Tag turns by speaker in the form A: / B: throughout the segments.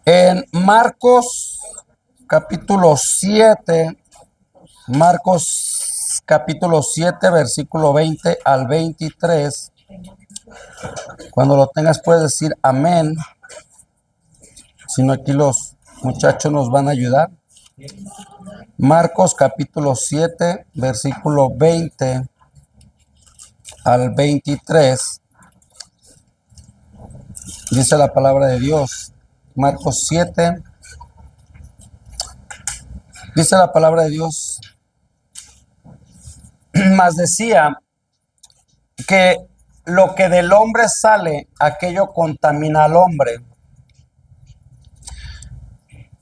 A: En Marcos capítulo 7, Marcos capítulo 7, versículo 20 al 23. Cuando lo tengas puedes decir amén. Si no, aquí los muchachos nos van a ayudar. Marcos capítulo 7, versículo 20 al 23. Dice la palabra de Dios. Marcos 7. Dice la palabra de Dios. Mas decía que lo que del hombre sale, aquello contamina al hombre.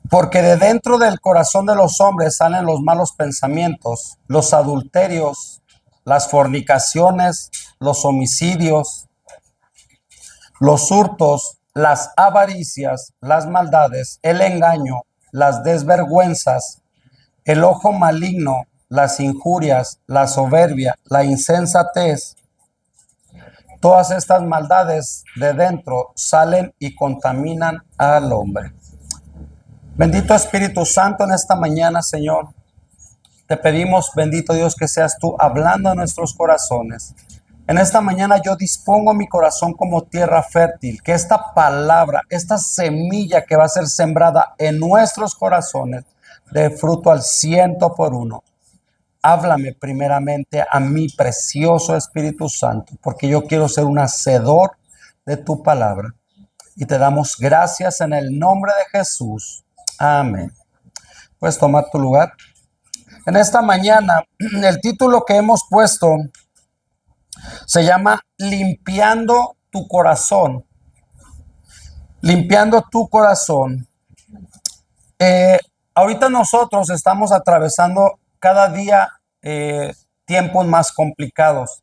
A: Porque de dentro del corazón de los hombres salen los malos pensamientos, los adulterios, las fornicaciones, los homicidios, los hurtos, las avaricias, las maldades, el engaño, las desvergüenzas, el ojo maligno, las injurias, la soberbia, la insensatez. Todas estas maldades de dentro salen y contaminan al hombre. Bendito Espíritu Santo, en esta mañana, Señor, te pedimos, bendito Dios, que seas tú hablando a nuestros corazones. En esta mañana yo dispongo mi corazón como tierra fértil, que esta palabra, esta semilla que va a ser sembrada en nuestros corazones, dé fruto al 100%. Háblame primeramente a mi precioso Espíritu Santo, porque yo quiero ser un hacedor de tu palabra. Y te damos gracias en el nombre de Jesús. Amén. Puedes tomar tu lugar. En esta mañana, el título que hemos puesto se llama Limpiando tu corazón. Limpiando tu corazón. Ahorita nosotros estamos atravesando cada día tiempos más complicados.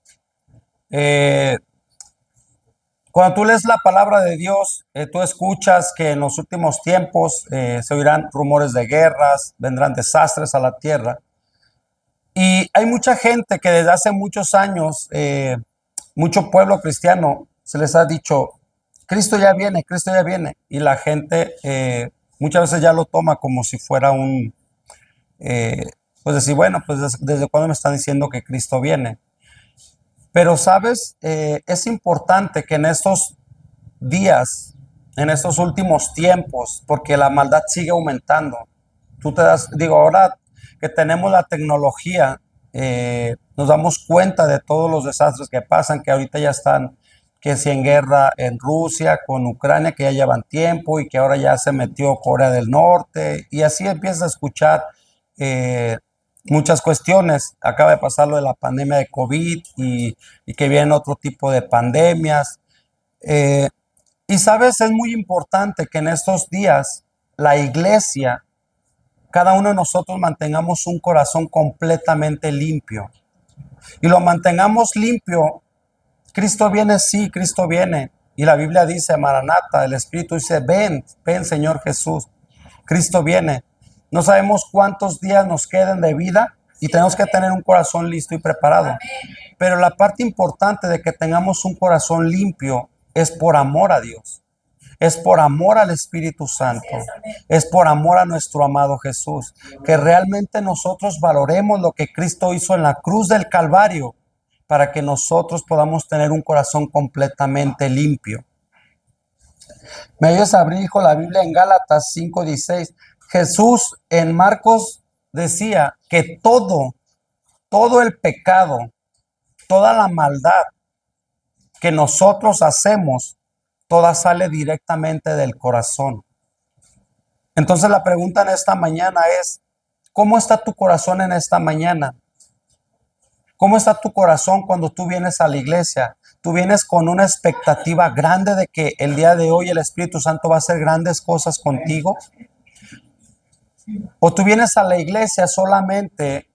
A: Cuando tú lees la palabra de Dios, tú escuchas que en los últimos tiempos se oirán rumores de guerras, vendrán desastres a la tierra. Y hay mucha gente que desde hace muchos años, mucho pueblo cristiano, se les ha dicho, Cristo ya viene, Cristo ya viene. Y la gente muchas veces ya lo toma como si fuera pues decir, bueno, pues desde cuándo me están diciendo que Cristo viene. Pero, ¿sabes? Es importante que en estos días, en estos últimos tiempos, porque la maldad sigue aumentando. Ahora que tenemos la tecnología, nos damos cuenta de todos los desastres que pasan, que ahorita ya están, que si en guerra en Rusia, con Ucrania, que ya llevan tiempo y que ahora ya se metió Corea del Norte, y así empiezas a escuchar muchas cuestiones. Acaba de pasar lo de la pandemia de COVID y que vienen otro tipo de pandemias. Y sabes, es muy importante que en estos días la iglesia, cada uno de nosotros mantengamos un corazón completamente limpio. Y lo mantengamos limpio. Cristo viene, sí, Cristo viene. Y la Biblia dice, Maranata, el Espíritu dice, ven, ven Señor Jesús. Cristo viene. No sabemos cuántos días nos queden de vida y tenemos que tener un corazón listo y preparado. Pero la parte importante de que tengamos un corazón limpio es por amor a Dios. Es por amor al Espíritu Santo. Es por amor a nuestro amado Jesús. Que realmente nosotros valoremos lo que Cristo hizo en la cruz del Calvario para que nosotros podamos tener un corazón completamente limpio. Me ayudas a abrir, hijo, la Biblia en Gálatas 5:16. Jesús en Marcos decía que todo el pecado, toda la maldad que nosotros hacemos, toda sale directamente del corazón. Entonces la pregunta en esta mañana es, ¿cómo está tu corazón en esta mañana? ¿Cómo está tu corazón cuando tú vienes a la iglesia? ¿Tú vienes con una expectativa grande de que el día de hoy el Espíritu Santo va a hacer grandes cosas contigo? ¿O tú vienes a la iglesia solamente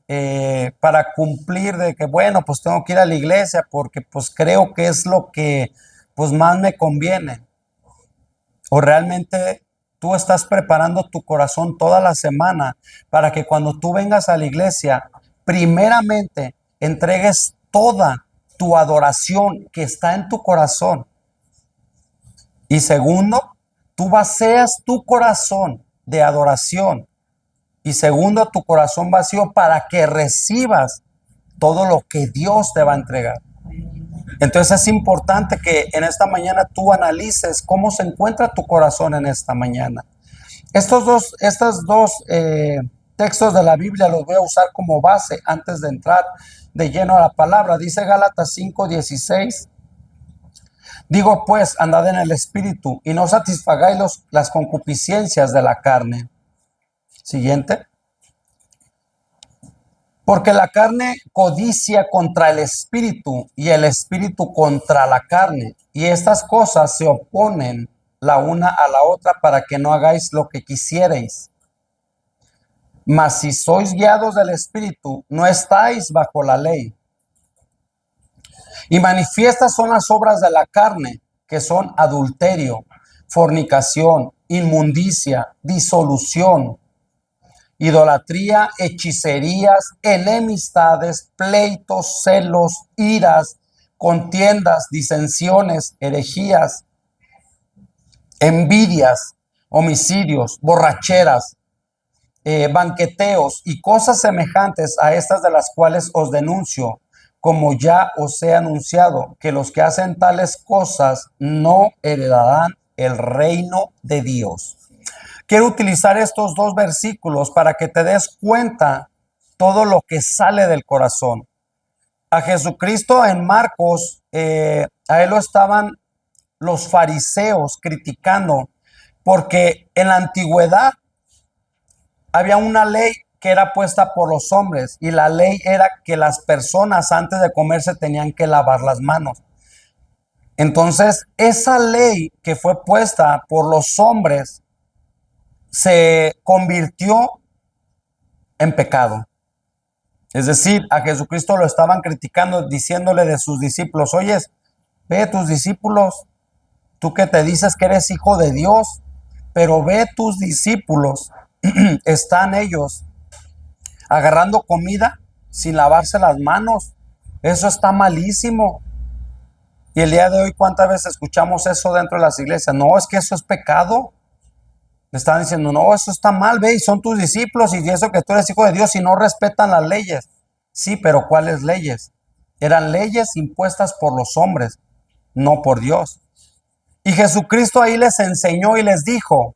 A: para cumplir de que, bueno, pues tengo que ir a la iglesia porque pues creo que es lo que pues más me conviene? ¿O realmente tú estás preparando tu corazón toda la semana para que cuando tú vengas a la iglesia, primeramente entregues toda tu adoración que está en tu corazón? Y segundo, tú vacías tu corazón de adoración y segundo, tu corazón vacío para que recibas todo lo que Dios te va a entregar. Entonces es importante que en esta mañana tú analices cómo se encuentra tu corazón en esta mañana. Estos dos textos de la Biblia los voy a usar como base antes de entrar de lleno a la palabra. Dice Gálatas 5:16. Digo pues, andad en el Espíritu y no satisfagáis las concupiscencias de la carne. Siguiente. Porque la carne codicia contra el Espíritu y el Espíritu contra la carne. Y estas cosas se oponen la una a la otra para que no hagáis lo que quisierais. Mas si sois guiados del Espíritu, no estáis bajo la ley. Y manifiestas son las obras de la carne, que son adulterio, fornicación, inmundicia, disolución, idolatría, hechicerías, enemistades, pleitos, celos, iras, contiendas, disensiones, herejías, envidias, homicidios, borracheras, banqueteos y cosas semejantes a estas, de las cuales os denuncio, como ya os he anunciado, que los que hacen tales cosas no heredarán el reino de Dios. Quiero utilizar estos dos versículos para que te des cuenta todo lo que sale del corazón. A Jesucristo en Marcos, a él lo estaban los fariseos criticando, porque en la antigüedad había una ley que era puesta por los hombres, y la ley era que las personas antes de comer se tenían que lavar las manos. Entonces, esa ley que fue puesta por los hombres se convirtió en pecado. Es decir, a Jesucristo lo estaban criticando, diciéndole de sus discípulos: oye, ve tus discípulos, tú que te dices que eres hijo de Dios, pero ve tus discípulos, están ellos agarrando comida sin lavarse las manos. Eso está malísimo. Y el día de hoy, ¿cuántas veces escuchamos eso dentro de las iglesias? No, es que eso es pecado. Le están diciendo: no, eso está mal, ve, y son tus discípulos, y eso que tú eres hijo de Dios, y no respetan las leyes. Sí, pero ¿cuáles leyes? Eran leyes impuestas por los hombres, no por Dios. Y Jesucristo ahí les enseñó y les dijo: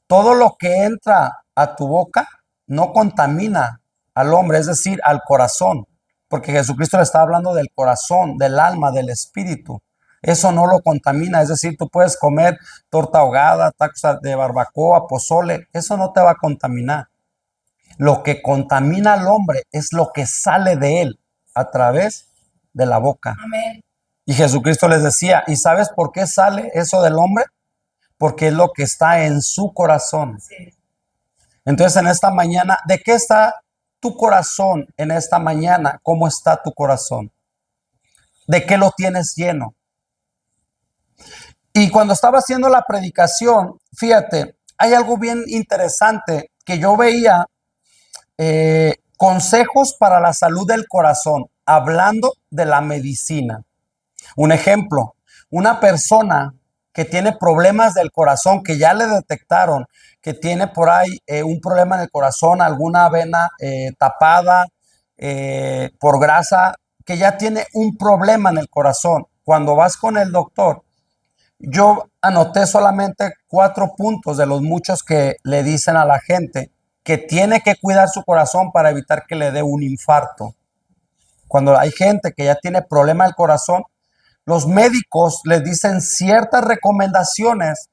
A: todo lo que entra a tu boca no contamina al hombre, es decir, al corazón, porque Jesucristo le está hablando del corazón, del alma, del espíritu. Eso no lo contamina, es decir, tú puedes comer torta ahogada, tacos de barbacoa, pozole, eso no te va a contaminar. Lo que contamina al hombre es lo que sale de él a través de la boca. Amén. Y Jesucristo les decía: ¿y sabes por qué sale eso del hombre? Porque es lo que está en su corazón. Sí. Entonces, en esta mañana, ¿de qué está tu corazón en esta mañana? ¿Cómo está tu corazón? ¿De qué lo tienes lleno? Y cuando estaba haciendo la predicación, fíjate, hay algo bien interesante que yo veía, consejos para la salud del corazón, hablando de la medicina. Un ejemplo, una persona que tiene problemas del corazón, que ya le detectaron que tiene por ahí un problema en el corazón, alguna vena tapada por grasa, que ya tiene un problema en el corazón. Cuando vas con el doctor, yo anoté solamente 4 puntos de los muchos que le dicen a la gente que tiene que cuidar su corazón para evitar que le dé un infarto. Cuando hay gente que ya tiene problema del corazón, los médicos les dicen ciertas recomendaciones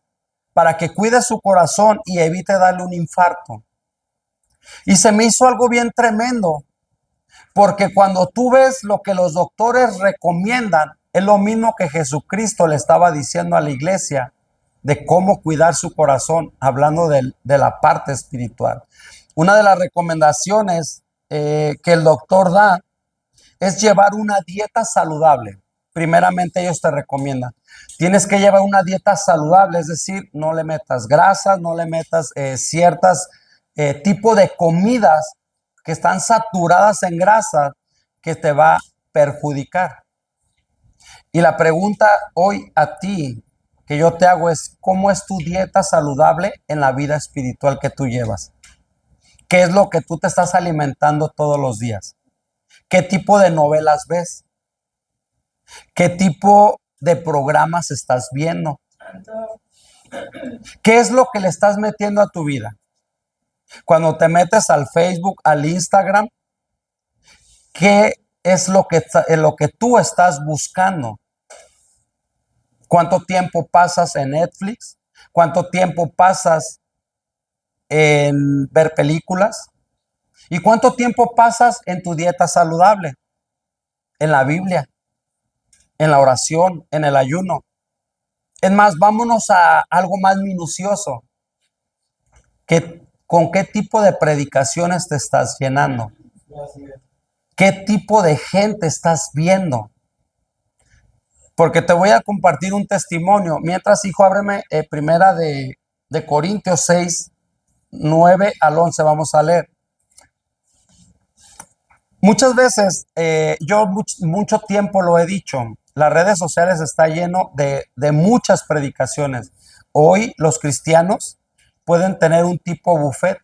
A: para que cuide su corazón y evite darle un infarto. Y se me hizo algo bien tremendo, porque cuando tú ves lo que los doctores recomiendan, es lo mismo que Jesucristo le estaba diciendo a la iglesia de cómo cuidar su corazón, hablando de la parte espiritual. Una de las recomendaciones que el doctor da es llevar una dieta saludable. Primeramente ellos te recomiendan: tienes que llevar una dieta saludable, es decir, no le metas grasas, no le metas ciertas tipo de comidas que están saturadas en grasa, que te va a perjudicar. Y la pregunta hoy a ti que yo te hago es, ¿cómo es tu dieta saludable en la vida espiritual que tú llevas? ¿Qué es lo que tú te estás alimentando todos los días? ¿Qué tipo de novelas ves? ¿Qué tipo de programas estás viendo? ¿Qué es lo que le estás metiendo a tu vida? Cuando te metes al Facebook, al Instagram, ¿qué es lo que tú estás buscando? ¿Cuánto tiempo pasas en Netflix? ¿Cuánto tiempo pasas en ver películas? ¿Y cuánto tiempo pasas en tu dieta saludable? En la Biblia, en la oración, en el ayuno. Es más, vámonos a algo más minucioso. ¿Con qué tipo de predicaciones te estás llenando? ¿Qué tipo de gente estás viendo? Porque te voy a compartir un testimonio. Mientras, hijo, ábreme primera de Corintios 6, 9 al 11, vamos a leer. Muchas veces, yo mucho tiempo lo he dicho, las redes sociales está lleno de muchas predicaciones. Hoy los cristianos pueden tener un tipo buffet,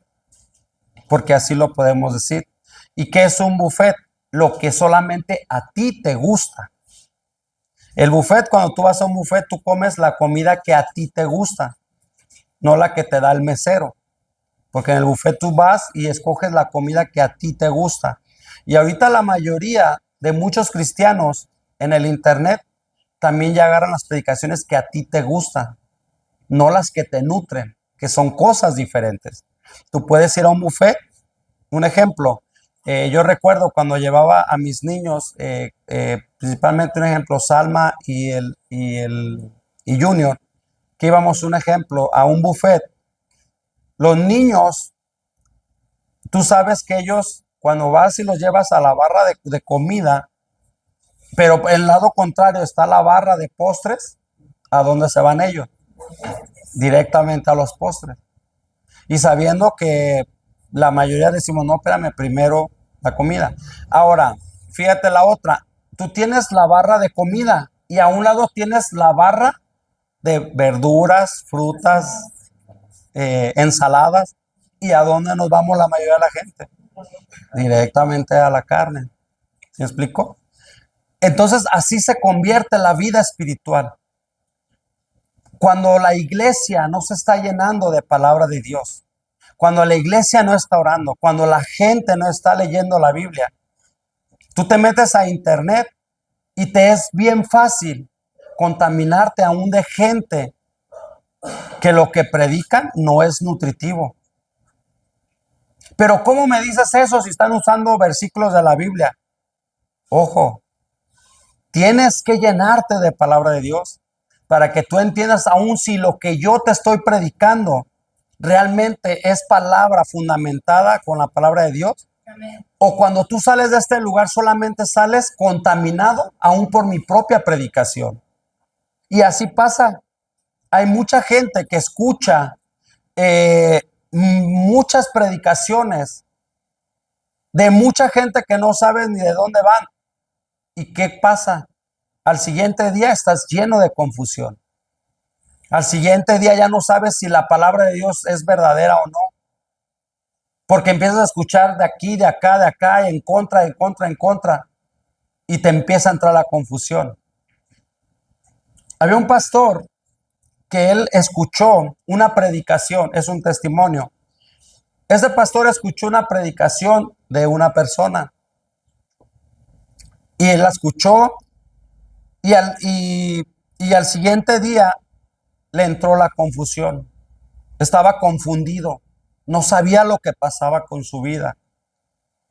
A: porque así lo podemos decir. ¿Y qué es un buffet? Lo que solamente a ti te gusta. El buffet, cuando tú vas a un buffet, tú comes la comida que a ti te gusta, no la que te da el mesero. Porque en el buffet tú vas y escoges la comida que a ti te gusta. Y ahorita la mayoría de muchos cristianos en el internet también ya agarran las predicaciones que a ti te gustan, no las que te nutren, que son cosas diferentes. Tú puedes ir a un buffet, un ejemplo. Yo recuerdo cuando llevaba a mis niños, principalmente un ejemplo, Salma y Junior, que íbamos un ejemplo a un buffet. Los niños, tú sabes que ellos, cuando vas y los llevas a la barra de comida, pero en el lado contrario está la barra de postres, ¿a dónde se van ellos? Directamente a los postres. Y sabiendo que la mayoría decimos, no, espérame, primero la comida. Ahora, fíjate la otra, tú tienes la barra de comida y a un lado tienes la barra de verduras, frutas, ensaladas. ¿Y a dónde nos vamos la mayoría de la gente? Directamente a la carne. ¿Me explico? Entonces así se convierte la vida espiritual. Cuando la iglesia no se está llenando de palabra de Dios, cuando la iglesia no está orando, cuando la gente no está leyendo la Biblia, tú te metes a internet y te es bien fácil contaminarte aún de gente que lo que predican no es nutritivo. Pero ¿cómo me dices eso si están usando versículos de la Biblia? Ojo, tienes que llenarte de palabra de Dios para que tú entiendas aún si lo que yo te estoy predicando realmente es palabra fundamentada con la palabra de Dios. Amén. O cuando tú sales de este lugar solamente sales contaminado aún por mi propia predicación. Y así pasa. Hay mucha gente que escucha muchas predicaciones de mucha gente que no sabe ni de dónde van. ¿Y qué pasa? Al siguiente día estás lleno de confusión. Al siguiente día ya no sabes si la palabra de Dios es verdadera o no. Porque empiezas a escuchar de aquí, de acá, en contra, en contra, en contra. Y te empieza a entrar la confusión. Había un pastor que él escuchó una predicación, es un testimonio. Ese pastor escuchó una predicación de una persona. Y él la escuchó y al siguiente día le entró la confusión. Estaba confundido. No sabía lo que pasaba con su vida.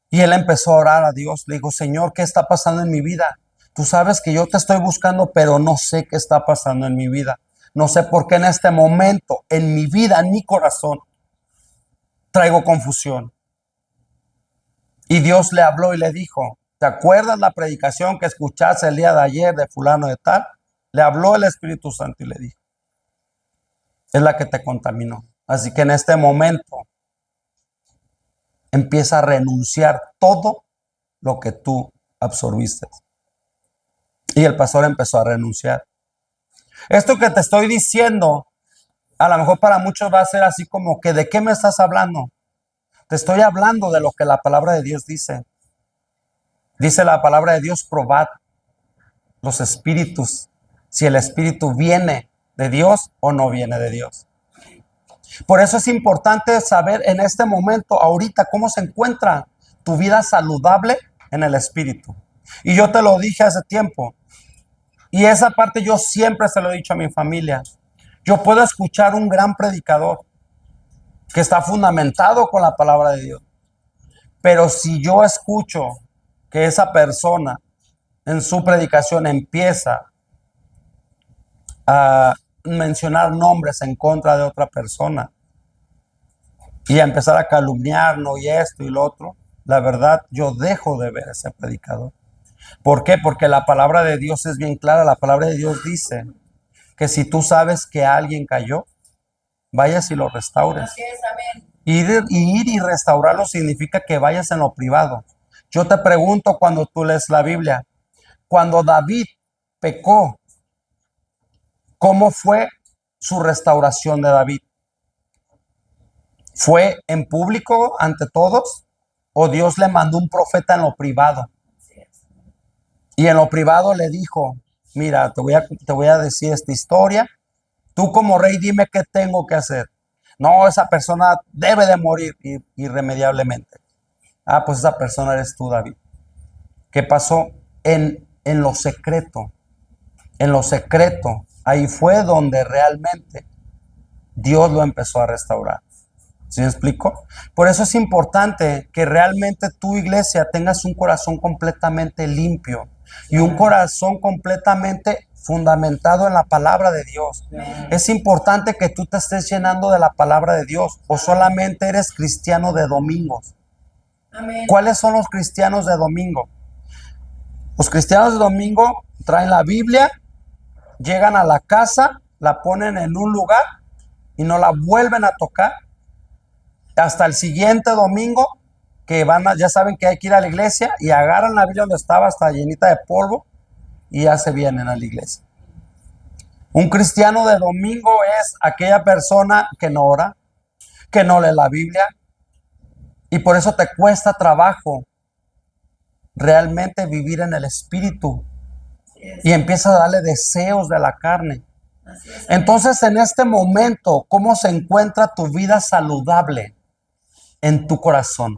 A: Y él empezó a orar a Dios. Le dijo, Señor, ¿qué está pasando en mi vida? Tú sabes que yo te estoy buscando, pero no sé qué está pasando en mi vida. No sé por qué en este momento, en mi vida, en mi corazón, traigo confusión. Y Dios le habló y le dijo, ¿te acuerdas la predicación que escuchaste el día de ayer de fulano de tal? Le habló el Espíritu Santo y le dijo, es la que te contaminó. Así que en este momento empieza a renunciar todo lo que tú absorbiste. Y el pastor empezó a renunciar. Esto que te estoy diciendo, a lo mejor para muchos va a ser así como que, ¿de qué me estás hablando? Te estoy hablando de lo que la palabra de Dios dice. Dice la palabra de Dios, probad los espíritus, si el espíritu viene de Dios o no viene de Dios. Por eso es importante saber en este momento, ahorita, cómo se encuentra tu vida saludable en el espíritu. Y yo te lo dije hace tiempo. Y esa parte yo siempre se lo he dicho a mi familia. Yo puedo escuchar un gran predicador que está fundamentado con la palabra de Dios. Pero si yo escucho que esa persona en su predicación empieza a mencionar nombres en contra de otra persona y a empezar a calumniarnos y esto y lo otro, la verdad, yo dejo de ver a ese predicador. ¿Por qué? Porque la palabra de Dios es bien clara. La palabra de Dios dice que si tú sabes que alguien cayó, vayas y lo restaures.
B: Así es, amén.
A: Ir y restaurarlo significa que vayas en lo privado. Yo te pregunto cuando tú lees la Biblia, cuando David pecó, ¿cómo fue su restauración de David? ¿Fue en público ante todos? ¿O Dios le mandó un profeta en lo privado?
B: Así es.
A: Y en lo privado le dijo, mira, te voy a decir esta historia. Tú como rey dime qué tengo que hacer. No, esa persona debe de morir irremediablemente. Ah, pues esa persona eres tú, David. ¿Qué pasó? En lo secreto. En lo secreto. Ahí fue donde realmente Dios lo empezó a restaurar. ¿Sí me explico? Por eso es importante que realmente tu iglesia tengas un corazón completamente limpio y un corazón completamente fundamentado en la palabra de Dios. Es importante que tú te estés llenando de la palabra de Dios o solamente eres cristiano de domingos.
B: Amén.
A: ¿Cuáles son los cristianos de domingo? Los cristianos de domingo traen la Biblia, llegan a la casa, la ponen en un lugar y no la vuelven a tocar hasta el siguiente domingo, que ya saben que hay que ir a la iglesia y agarran la Biblia donde estaba hasta llenita de polvo y ya se vienen a la iglesia. Un cristiano de domingo es aquella persona que no ora, que no lee la Biblia y por eso te cuesta trabajo realmente vivir en el espíritu y empieza a darle deseos de la carne.
B: Así es.
A: Entonces, en este momento, ¿cómo se encuentra tu vida saludable en tu corazón?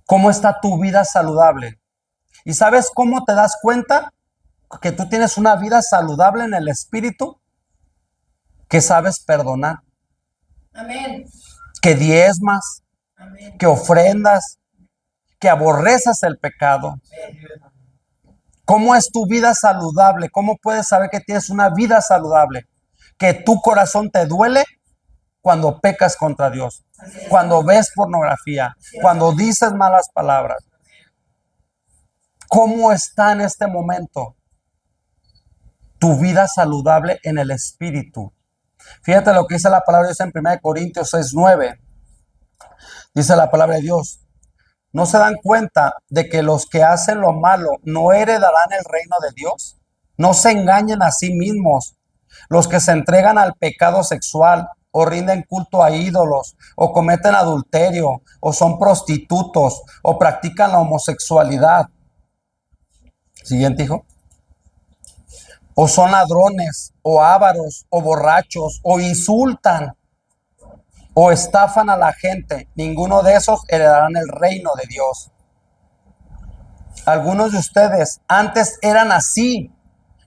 A: ¿Cómo está tu vida saludable? ¿Y sabes cómo te das cuenta que tú tienes una vida saludable en el espíritu? Que sabes perdonar,
B: Amén.
A: que diezmas,
B: Amén.
A: que ofrendas, que aborreces el pecado. ¿Cómo es tu vida saludable? ¿Cómo puedes saber que tienes una vida saludable? Que tu corazón te duele cuando pecas contra Dios, cuando ves pornografía, cuando dices malas palabras. ¿Cómo está en este momento tu vida saludable en el espíritu? Fíjate lo que dice la palabra de Dios en 1 Corintios 6:9. Dice la palabra de Dios, ¿no se dan cuenta de que los que hacen lo malo no heredarán el reino de Dios? No se engañen a sí mismos. Los que se entregan al pecado sexual o rinden culto a ídolos o cometen adulterio o son prostitutos o practican la homosexualidad. Siguiente, hijo. O son ladrones o ávaros o borrachos o insultan o estafan a la gente. Ninguno de esos heredarán el reino de Dios. Algunos de ustedes antes eran así,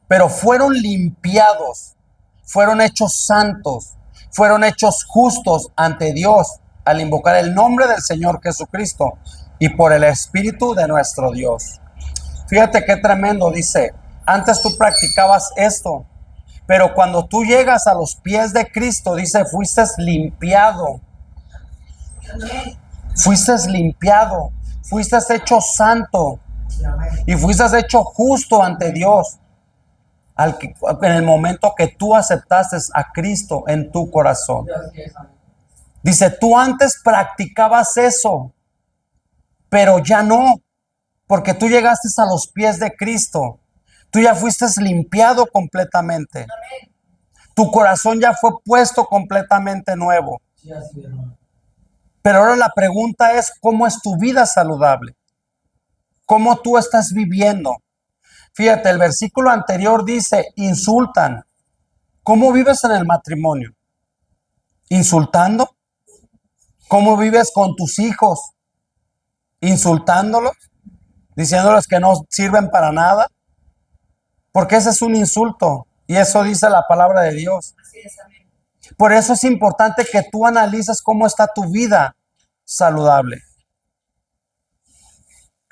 A: pero fueron limpiados, fueron hechos santos, fueron hechos justos ante Dios al invocar el nombre del Señor Jesucristo y por el Espíritu de nuestro Dios. Fíjate qué tremendo, dice, antes tú practicabas esto, pero cuando tú llegas a los pies de Cristo, dice, fuiste limpiado, fuiste hecho santo y fuiste hecho justo ante Dios en el momento que tú aceptaste a Cristo en tu corazón. Dice, tú antes practicabas eso, pero ya no, porque tú llegaste a los pies de Cristo. Tú ya fuiste limpiado completamente.
B: Amén.
A: Tu corazón ya fue puesto completamente nuevo.
C: Sí, así es, hermano.
A: Pero ahora la pregunta es, ¿cómo es tu vida saludable? ¿Cómo tú estás viviendo? Fíjate, el versículo anterior dice, insultan. ¿Cómo vives en el matrimonio? ¿Insultando? ¿Cómo vives con tus hijos? ¿Insultándolos? ¿Diciéndoles que no sirven para nada? Porque ese es un insulto. Y eso dice la palabra de Dios.
B: Así es, amén.
A: Por eso es importante que tú analices cómo está tu vida saludable.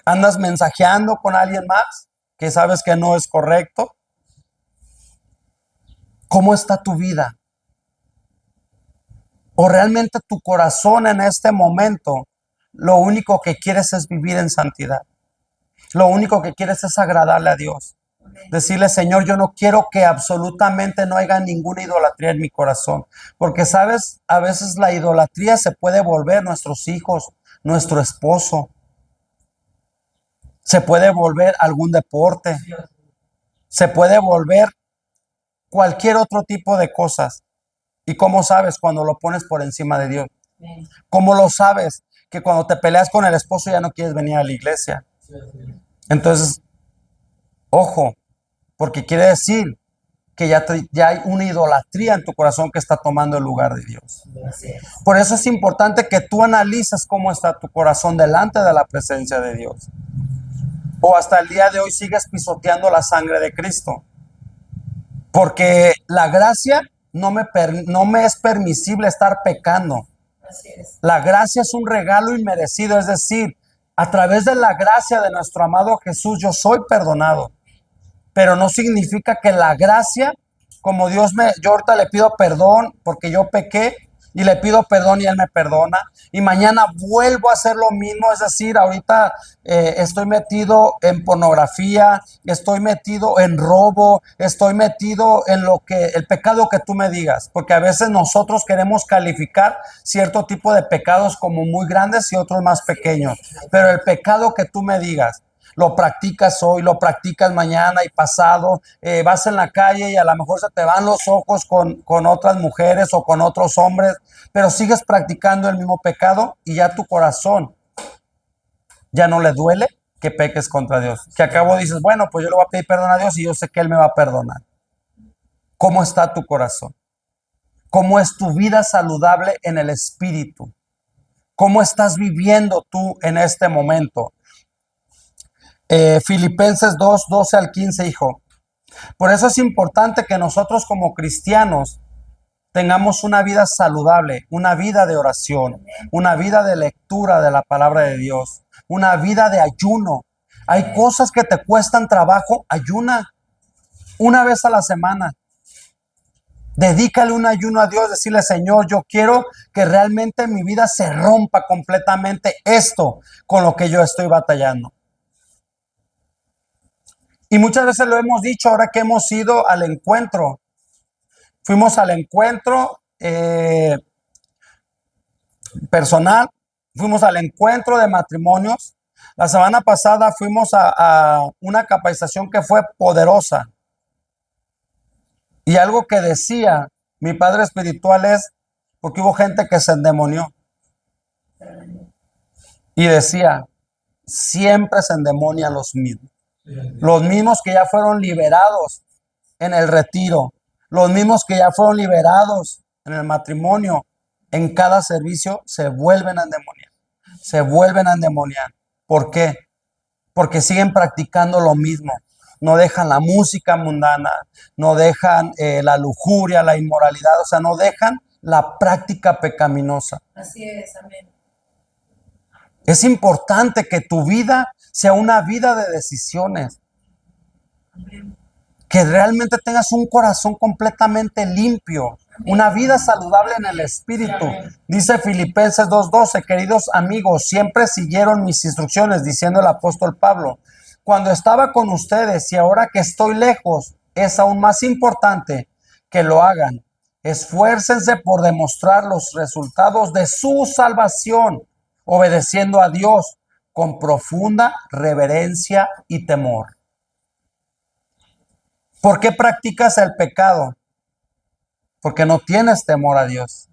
A: ¿Andas mensajeando con alguien más que sabes que no es correcto? ¿Cómo está tu vida? ¿O realmente tu corazón en este momento lo único que quieres es vivir en santidad? Lo único que quieres es agradarle a Dios.
B: Amén.
A: Decirle, Señor, yo no quiero que absolutamente no haya ninguna idolatría en mi corazón. Porque, ¿sabes? A veces la idolatría se puede volver nuestros hijos, nuestro esposo. Se puede volver algún deporte.
C: Sí, así es.
A: Se puede volver cualquier otro tipo de cosas. ¿Y cómo sabes cuando lo pones por encima de Dios?
B: Amén.
A: ¿Cómo lo sabes que cuando te peleas con el esposo ya no quieres venir a la iglesia?
C: Sí, así es.
A: Entonces, ojo, porque quiere decir que ya hay una idolatría en tu corazón que está tomando el lugar de Dios.
B: Así es.
A: Por eso es importante que tú analices cómo está tu corazón delante de la presencia de Dios. O hasta el día de hoy sigues pisoteando la sangre de Cristo. Porque la gracia no me es permisible estar pecando.
B: Así es.
A: La gracia es un regalo inmerecido, es decir, a través de la gracia de nuestro amado Jesús yo soy perdonado. Pero no significa que la gracia, como yo ahorita le pido perdón porque yo pequé y le pido perdón y Él me perdona. Y mañana vuelvo a hacer lo mismo, es decir, ahorita estoy metido en pornografía, estoy metido en robo, estoy metido en el pecado que tú me digas. Porque a veces nosotros queremos calificar cierto tipo de pecados como muy grandes y otros más pequeños. Pero el pecado que tú me digas, lo practicas hoy, lo practicas mañana y pasado, vas en la calle y a lo mejor se te van los ojos con otras mujeres o con otros hombres, pero sigues practicando el mismo pecado y ya tu corazón ya no le duele que peques contra Dios. Que acabo dices, bueno, pues yo le voy a pedir perdón a Dios y yo sé que Él me va a perdonar. ¿Cómo está tu corazón? ¿Cómo es tu vida saludable en el espíritu? ¿Cómo estás viviendo tú en este momento? Filipenses 2, 12 al 15, hijo. Por eso es importante que nosotros como cristianos tengamos una vida saludable, una vida de oración, una vida de lectura de la palabra de Dios, una vida de ayuno. Hay cosas que te cuestan trabajo, ayuna una vez a la semana. Dedícale un ayuno a Dios, decirle, Señor, yo quiero que realmente mi vida se rompa completamente esto con lo que yo estoy batallando. Y muchas veces lo hemos dicho ahora que hemos ido al encuentro. Fuimos al encuentro personal, fuimos al encuentro de matrimonios. La semana pasada fuimos a una capacitación que fue poderosa. Y algo que decía mi padre espiritual es, porque hubo gente que se endemonió. Y decía, siempre se endemonian los mismos.
C: Sí, así es.
A: Los mismos que ya fueron liberados en el retiro, los mismos que ya fueron liberados en el matrimonio, en cada servicio se vuelven a endemoniar. Se vuelven a endemoniar. ¿Por qué? Porque siguen practicando lo mismo. No dejan la música mundana, no dejan la lujuria, la inmoralidad, o sea, no dejan la práctica pecaminosa.
B: Así es, amén.
A: Es importante que tu vida sea una vida de decisiones,
B: Amén.
A: que realmente tengas un corazón completamente limpio, una vida saludable en el espíritu. Dice Filipenses 2:12, queridos amigos, siempre siguieron mis instrucciones, diciendo el apóstol Pablo. Cuando estaba con ustedes y ahora que estoy lejos, es aún más importante que lo hagan. Esfuércense por demostrar los resultados de su salvación, obedeciendo a Dios con profunda reverencia y temor. ¿Por qué practicas el pecado? Porque no tienes temor a Dios.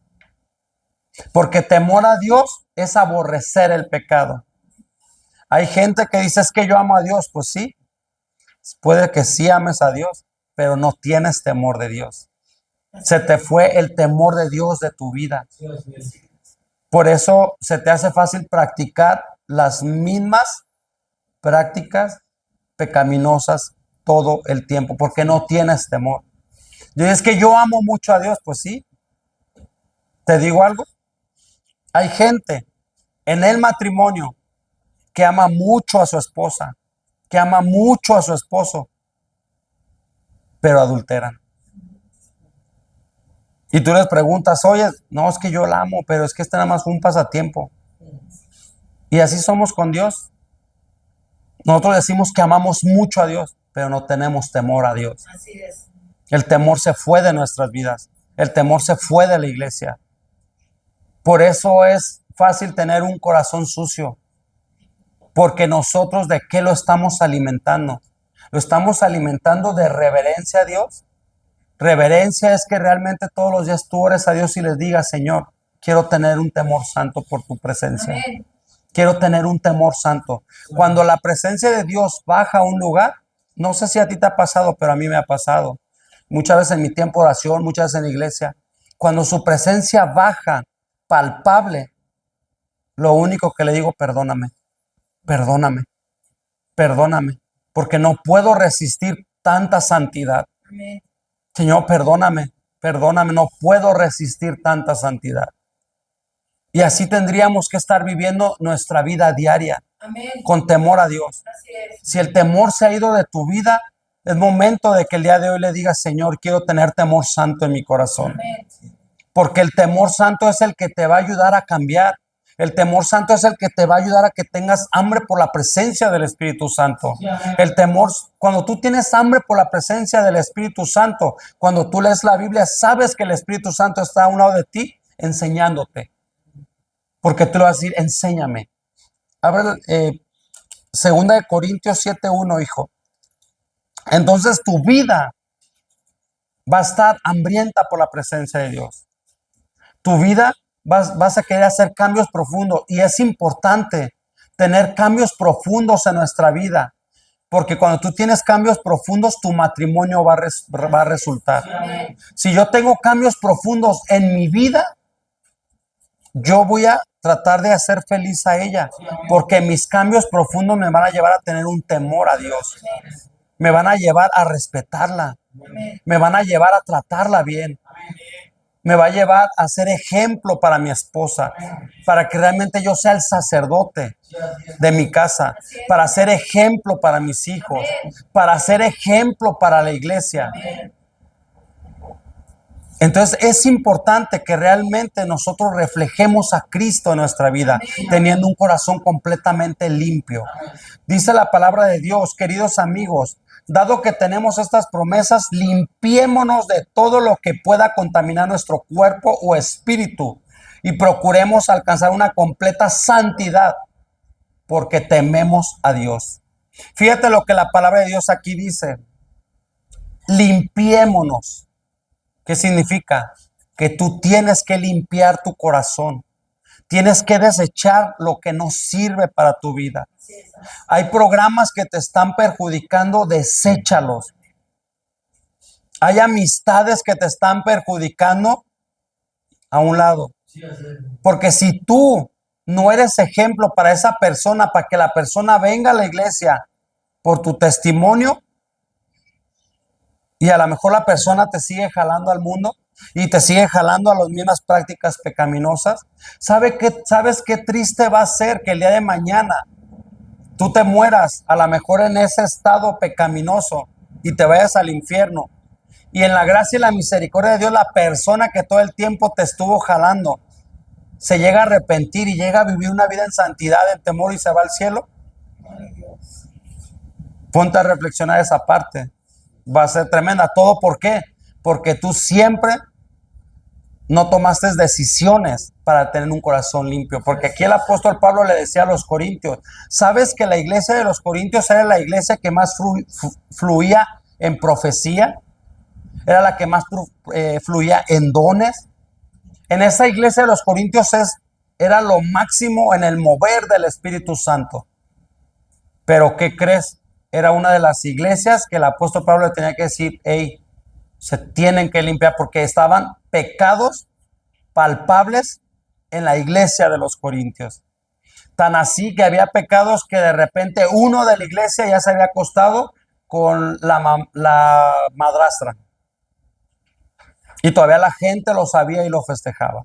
A: Porque temor a Dios es aborrecer el pecado. Hay gente que dice, es que yo amo a Dios. Pues sí, puede que sí ames a Dios, pero no tienes temor de Dios. Se te fue el temor de Dios de tu vida. Por eso se te hace fácil practicar las mismas prácticas pecaminosas todo el tiempo, porque no tienes temor. Y es que yo amo mucho a Dios. Pues sí, te digo algo. Hay gente en el matrimonio que ama mucho a su esposa, que ama mucho a su esposo, pero adulteran. Y tú les preguntas, oye, no, es que yo la amo, pero es que este nada más fue un pasatiempo. Y así somos con Dios. Nosotros decimos que amamos mucho a Dios, pero no tenemos temor a Dios.
B: Así es.
A: El temor se fue de nuestras vidas. El temor se fue de la iglesia. Por eso es fácil tener un corazón sucio. Porque nosotros, ¿de qué lo estamos alimentando? ¿Lo estamos alimentando de reverencia a Dios? Reverencia es que realmente todos los días tú ores a Dios y les digas, Señor, quiero tener un temor santo por tu presencia.
B: Amén.
A: Quiero tener un temor santo. Cuando la presencia de Dios baja a un lugar, no sé si a ti te ha pasado, pero a mí me ha pasado. Muchas veces en mi tiempo de oración, muchas veces en la iglesia, cuando su presencia baja, palpable, lo único que le digo, perdóname, perdóname, perdóname, porque no puedo resistir tanta santidad.
B: Amén.
A: Señor, perdóname, perdóname, no puedo resistir tanta santidad. Y así tendríamos que estar viviendo nuestra vida diaria,
B: Amén.
A: con temor a Dios.
B: Así es.
A: Si el temor se ha ido de tu vida, es momento de que el día de hoy le digas, Señor, quiero tener temor santo en mi corazón.
B: Amén.
A: Porque el temor santo es el que te va a ayudar a cambiar. El temor santo es el que te va a ayudar a que tengas hambre por la presencia del Espíritu Santo. El temor, cuando tú tienes hambre por la presencia del Espíritu Santo, cuando tú lees la Biblia, sabes que el Espíritu Santo está a un lado de ti enseñándote. Porque tú le vas a decir, enséñame. Abre 2 Corintios 7:1, hijo. Entonces tu vida va a estar hambrienta por la presencia de Dios. Tu vida vas a querer hacer cambios profundos, y es importante tener cambios profundos en nuestra vida, porque cuando tú tienes cambios profundos, tu matrimonio va a resultar.
B: Amén.
A: Si yo tengo cambios profundos en mi vida, yo voy a tratar de hacer feliz a ella, porque mis cambios profundos me van a llevar a tener un temor a Dios. Me van a llevar a respetarla.
B: Amén.
A: Me van a llevar a tratarla bien. Me va a llevar a ser ejemplo para mi esposa, para que realmente yo sea el sacerdote de mi casa, para ser ejemplo para mis hijos, para ser ejemplo para la iglesia. Entonces es importante que realmente nosotros reflejemos a Cristo en nuestra vida, teniendo un corazón completamente limpio. Dice la palabra de Dios, queridos amigos, dado que tenemos estas promesas, limpiémonos de todo lo que pueda contaminar nuestro cuerpo o espíritu y procuremos alcanzar una completa santidad, porque tememos a Dios. Fíjate lo que la palabra de Dios aquí dice, limpiémonos. ¿Qué significa? Que tú tienes que limpiar tu corazón. Tienes que desechar lo que no sirve para tu vida. Hay programas que te están perjudicando, deséchalos. Hay amistades que te están perjudicando, a un lado. Porque si tú no eres ejemplo para esa persona, para que la persona venga a la iglesia por tu testimonio, y a lo mejor la persona te sigue jalando al mundo y te sigue jalando a las mismas prácticas pecaminosas, ¿sabes qué triste va a ser que el día de mañana tú te mueras a lo mejor en ese estado pecaminoso y te vayas al infierno? Y en la gracia y la misericordia de Dios, la persona que todo el tiempo te estuvo jalando se llega a arrepentir y llega a vivir una vida en santidad, en temor, y se va al cielo. Ponte a reflexionar esa parte. Va a ser tremenda. ¿Todo por qué? Porque tú siempre no tomaste decisiones para tener un corazón limpio. Porque aquí el apóstol Pablo le decía a los corintios, ¿sabes que la iglesia de los corintios era la iglesia que más fluía en profecía, era la que más fluía en dones. En esa iglesia de los Corintios era lo máximo en el mover del Espíritu Santo. Pero ¿qué crees? Era una de las iglesias que el apóstol Pablo le tenía que decir, hey, se tienen que limpiar porque estaban pecados palpables en la iglesia de los Corintios. Tan así que había pecados que de repente uno de la iglesia ya se había acostado con la madrastra. Y todavía la gente lo sabía y lo festejaba.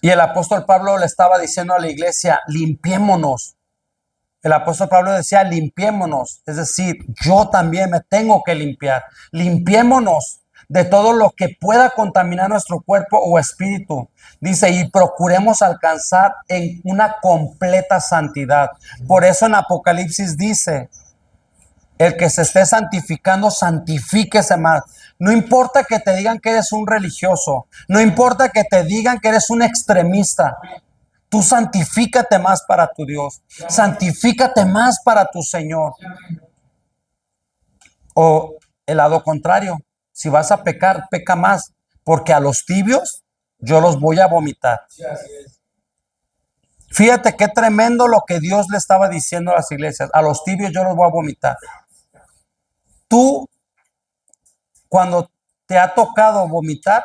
A: Y el apóstol Pablo le estaba diciendo a la iglesia, limpiémonos. El apóstol Pablo decía, limpiémonos. Es decir, yo también me tengo que limpiar. Limpiémonos de todo lo que pueda contaminar nuestro cuerpo o espíritu. Dice, y procuremos alcanzar en una completa santidad. Por eso en Apocalipsis dice, el que se esté santificando, santifíquese más. No importa que te digan que eres un religioso, no importa que te digan que eres un extremista. Tú santifícate más para tu Dios, santifícate más para tu Señor. O el lado contrario, si vas a pecar, peca más, porque a los tibios yo los voy a vomitar. Fíjate qué tremendo lo que Dios le estaba diciendo a las iglesias. A los tibios yo los voy a vomitar. Tú, cuando te ha tocado vomitar,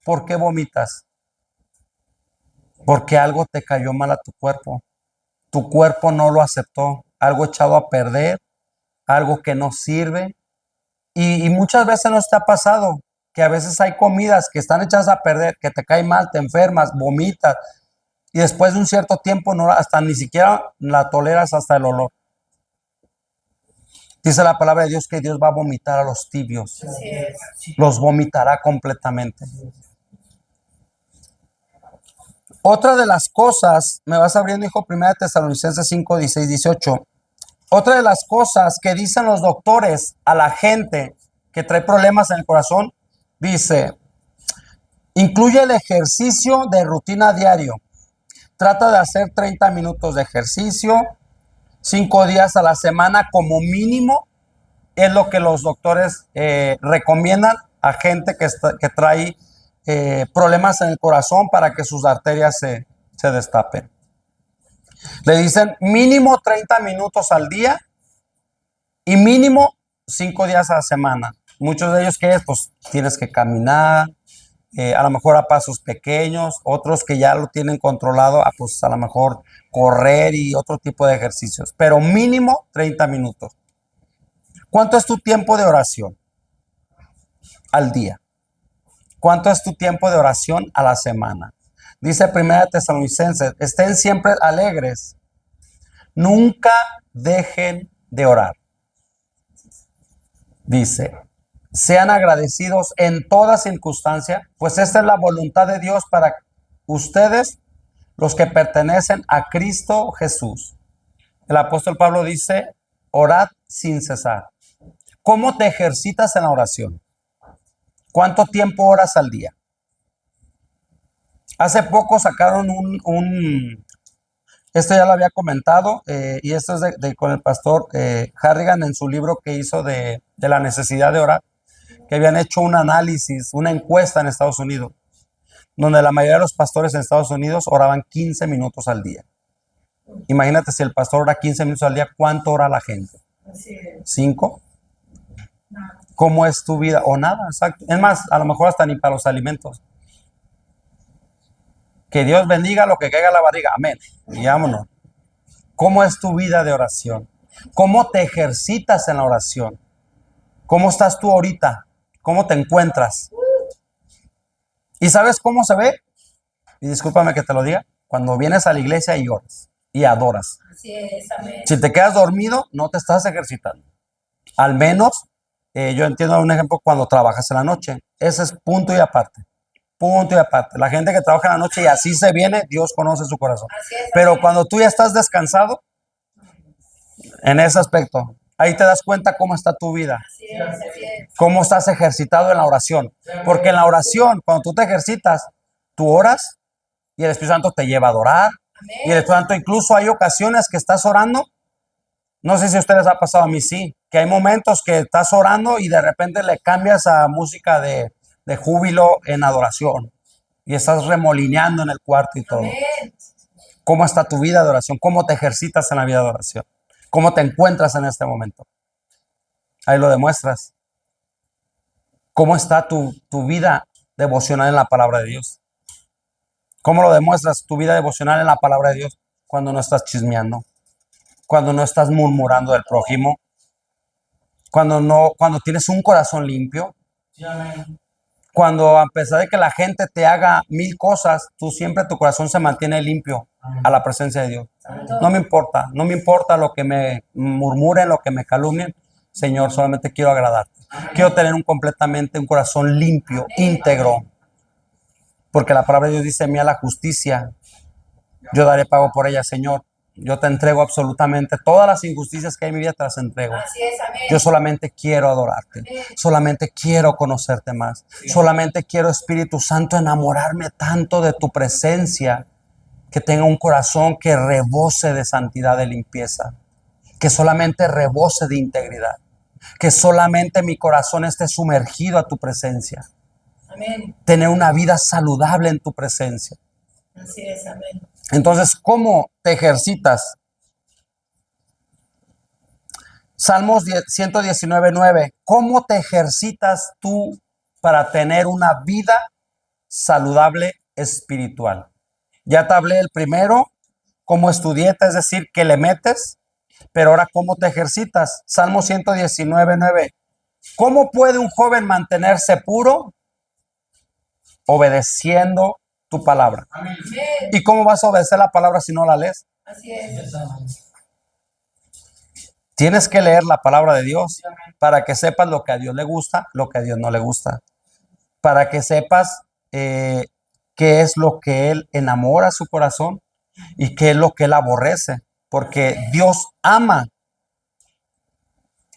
A: ¿por qué vomitas? Porque algo te cayó mal a tu cuerpo. Tu cuerpo no lo aceptó. Algo echado a perder, algo que no sirve. Y muchas veces nos te ha pasado que a veces hay comidas que están echadas a perder, que te caen mal, te enfermas, vomitas. Y después de un cierto tiempo, hasta ni siquiera la toleras hasta el olor. Dice la palabra de Dios que Dios va a vomitar a los tibios.
B: Así es.
A: Los vomitará completamente. Otra de las cosas, me vas abriendo, hijo, 1 Tesalonicenses 5, 16, 18. Otra de las cosas que dicen los doctores a la gente que trae problemas en el corazón, dice, incluye el ejercicio de rutina diario. Trata de hacer 30 minutos de ejercicio, 5 días a la semana como mínimo. Es lo que los doctores recomiendan a gente que trae problemas en el corazón para que sus arterias se destapen. Le dicen mínimo 30 minutos al día y mínimo 5 días a la semana. Muchos de ellos que es, pues tienes que caminar, a lo mejor a pasos pequeños, otros que ya lo tienen controlado, pues a lo mejor correr y otro tipo de ejercicios, pero mínimo 30 minutos. ¿Cuánto es tu tiempo de oración al día? ¿Cuánto es tu tiempo de oración a la semana? Dice 1 Tesalonicenses, estén siempre alegres, nunca dejen de orar. Dice, sean agradecidos en toda circunstancia, pues esta es la voluntad de Dios para ustedes, los que pertenecen a Cristo Jesús. El apóstol Pablo dice, orad sin cesar. ¿Cómo te ejercitas en la oración? ¿Cuánto tiempo oras al día? Hace poco sacaron esto ya lo había comentado, y esto es con el pastor Harrigan en su libro que hizo de la necesidad de orar, que habían hecho un análisis, una encuesta en Estados Unidos, donde la mayoría de los pastores en Estados Unidos oraban 15 minutos al día. Imagínate si el pastor ora 15 minutos al día, ¿cuánto ora la gente?
B: Así es.
A: ¿5?
B: Nada.
A: ¿Cómo es tu vida? O nada, exacto. Es más, a lo mejor hasta ni para los alimentos. Que Dios bendiga lo que caiga a la barriga. Amén. Y vámonos. ¿Cómo es tu vida de oración? ¿Cómo te ejercitas en la oración? ¿Cómo estás tú ahorita? ¿Cómo te encuentras? ¿Y sabes cómo se ve? Y discúlpame que te lo diga. Cuando vienes a la iglesia y oras y adoras.
B: Así es, amén.
A: Si te quedas dormido, no te estás ejercitando. Al menos, yo entiendo un ejemplo cuando trabajas en la noche. Ese es punto y aparte. Punto y aparte. La gente que trabaja en la noche y así se viene, Dios conoce su corazón.
B: Así es,
A: Pero
B: amén.
A: cuando tú ya estás descansado, en ese aspecto, ahí te das cuenta cómo está tu vida.
B: Así es, así es.
A: Cómo estás ejercitado en la oración. Porque en la oración, cuando tú te ejercitas, tú oras y el Espíritu Santo te lleva a adorar.
B: Amén.
A: Y el Espíritu Santo, incluso hay ocasiones que estás orando No sé si a ustedes ha pasado, a mí sí, que hay momentos que estás orando y de repente le cambias a música de júbilo en adoración y estás remolineando en el cuarto y todo.
B: Amén.
A: ¿Cómo está tu vida de oración? ¿Cómo te ejercitas en la vida de oración? ¿Cómo te encuentras en este momento? Ahí lo demuestras. ¿Cómo está tu vida devocional en la palabra de Dios? ¿Cómo lo demuestras tu vida devocional en la palabra de Dios? Cuando no estás chismeando, cuando no estás murmurando del prójimo, cuando tienes un corazón limpio, cuando a pesar de que la gente te haga mil cosas, tú siempre tu corazón se mantiene limpio a la presencia de Dios. No me importa lo que me murmuren, lo que me calumnien. Señor, solamente quiero agradarte. Quiero tener completamente un corazón limpio, íntegro, porque la palabra de Dios dice: mía la justicia, yo daré pago por ella, Señor. Yo te entrego absolutamente todas las injusticias que hay en mi vida, te las entrego.
B: Así es, amén.
A: Yo solamente quiero adorarte, solamente quiero conocerte más, solamente quiero, Espíritu Santo, enamorarme tanto de tu presencia, que tenga un corazón que rebose de santidad, de limpieza, que solamente rebose de integridad, que solamente mi corazón esté sumergido a tu presencia,
B: Amén.
A: tener una vida saludable en tu presencia.
B: Así es, amén.
A: Entonces, ¿cómo te ejercitas? Salmos 119:9. ¿Cómo te ejercitas tú para tener una vida saludable espiritual? Ya te hablé el primero, cómo estudieta, es decir, que le metes, pero ahora cómo te ejercitas. Salmo 119:9. ¿Cómo puede un joven mantenerse puro? Obedeciendo tu palabra.
B: Amén.
A: ¿Y cómo vas a obedecer la palabra si no la lees?
B: Así es.
A: Tienes que leer la palabra de Dios para que sepas lo que a Dios le gusta, lo que a Dios no le gusta. Para que sepas qué es lo que Él enamora a su corazón y qué es lo que Él aborrece. Porque Dios ama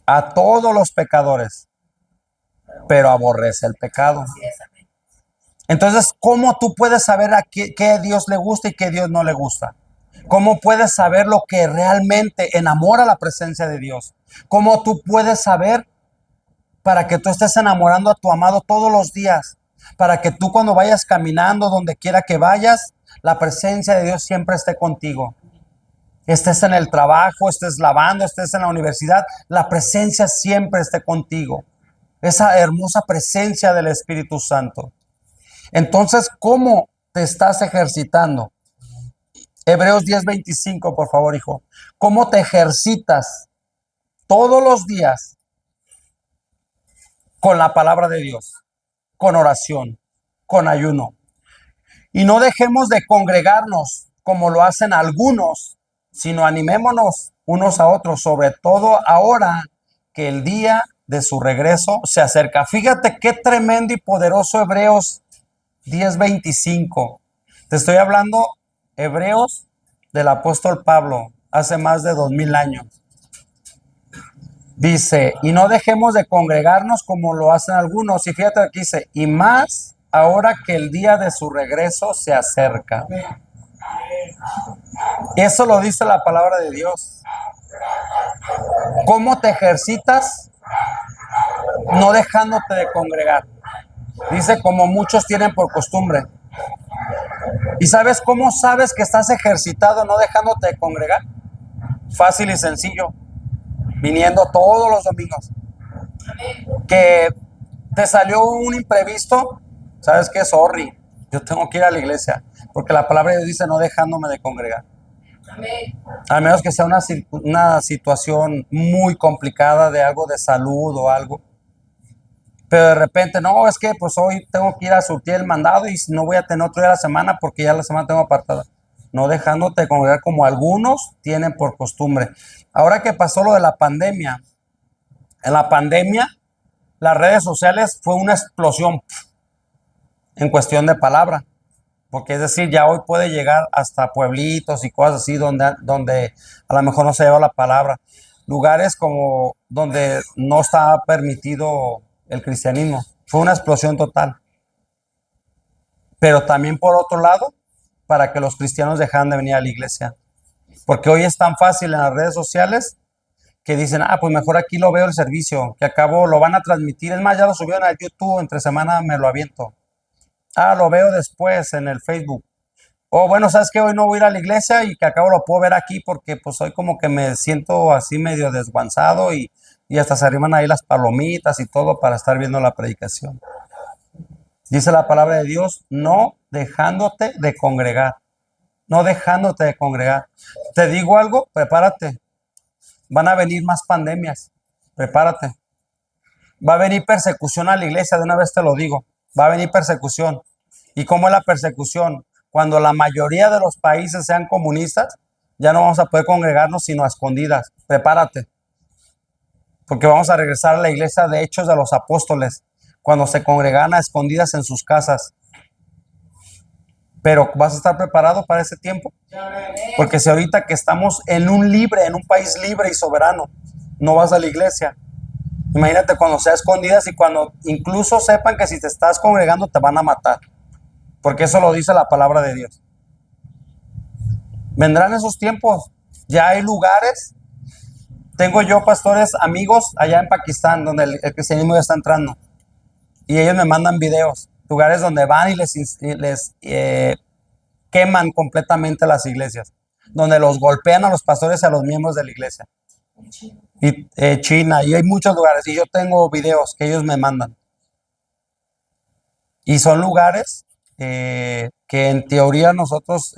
A: a todos los pecadores, pero aborrece el pecado.
B: Así es, amén.
A: Entonces, ¿cómo tú puedes saber a qué Dios le gusta y qué Dios no le gusta? ¿Cómo puedes saber lo que realmente enamora la presencia de Dios? ¿Cómo tú puedes saber para que tú estés enamorando a tu amado todos los días? Para que tú, cuando vayas caminando, donde quiera que vayas, la presencia de Dios siempre esté contigo. Estés en el trabajo, estés lavando, estés en la universidad, la presencia siempre esté contigo. Esa hermosa presencia del Espíritu Santo. Entonces, ¿cómo te estás ejercitando? Hebreos 10:25, por favor, hijo. ¿Cómo te ejercitas todos los días con la palabra de Dios, con oración, con ayuno? Y no dejemos de congregarnos como lo hacen algunos, sino animémonos unos a otros, sobre todo ahora que el día de su regreso se acerca. Fíjate qué tremendo y poderoso Hebreos 10:25. Te estoy hablando, Hebreos, del apóstol Pablo, hace más de 2000 años. Dice: y no dejemos de congregarnos como lo hacen algunos. Y fíjate aquí dice: y más ahora que el día de su regreso se acerca. Eso lo dice la palabra de Dios. ¿Cómo te ejercitas? No dejándote de congregar. Dice: como muchos tienen por costumbre. ¿Y sabes cómo sabes que estás ejercitado no dejándote de congregar? Fácil y sencillo. Viniendo todos los domingos. Que te salió un imprevisto, ¿sabes qué? Sorry, yo tengo que ir a la iglesia, porque la palabra de Dios dice: no dejándome de congregar.
B: Amén.
A: Al menos que sea una situación muy complicada de algo de salud o algo. Pero de repente, no, es que pues hoy tengo que ir a surtir el mandado y no voy a tener otro día a la semana porque ya la semana tengo apartada. No dejándote de congregar como algunos tienen por costumbre. Ahora que pasó lo de la pandemia, en la pandemia las redes sociales fue una explosión en cuestión de palabra. Porque es decir, ya hoy puede llegar hasta pueblitos y cosas así donde a lo mejor no se lleva la palabra. Lugares como donde no está permitido el cristianismo. Fue una explosión total. Pero también por otro lado, para que los cristianos dejaran de venir a la iglesia. Porque hoy es tan fácil en las redes sociales que dicen, pues mejor aquí lo veo el servicio, que acabo lo van a transmitir. Es más, ya lo subieron a YouTube, entre semana me lo aviento. Lo veo después en el Facebook. O bueno, ¿sabes qué? Hoy no voy a ir a la iglesia y que acabo lo puedo ver aquí porque pues hoy como que me siento así medio desguanzado y hasta se arriman ahí las palomitas y todo para estar viendo la predicación. Dice la palabra de Dios, no dejándote de congregar, no dejándote de congregar. Te digo algo, prepárate. Van a venir más pandemias, prepárate. Va a venir persecución a la iglesia, de una vez te lo digo. Va a venir persecución. ¿Y cómo es la persecución? Cuando la mayoría de los países sean comunistas, ya no vamos a poder congregarnos sino a escondidas. Prepárate. Porque vamos a regresar a la iglesia de Hechos de los Apóstoles, cuando se congregaban a escondidas en sus casas. Pero ¿vas a estar preparado para ese tiempo? Porque si ahorita que estamos en un país libre y soberano, no vas a la iglesia, imagínate cuando sea escondidas y cuando incluso sepan que si te estás congregando te van a matar. Porque eso lo dice la palabra de Dios. Vendrán esos tiempos. Ya hay lugares. Tengo yo pastores amigos allá en Pakistán donde el cristianismo ya está entrando. Y ellos me mandan videos. Lugares donde van y les queman completamente las iglesias. Donde los golpean a los pastores y a los miembros de la iglesia. Y China, y hay muchos lugares. Y yo tengo videos que ellos me mandan. Y son lugares que en teoría nosotros,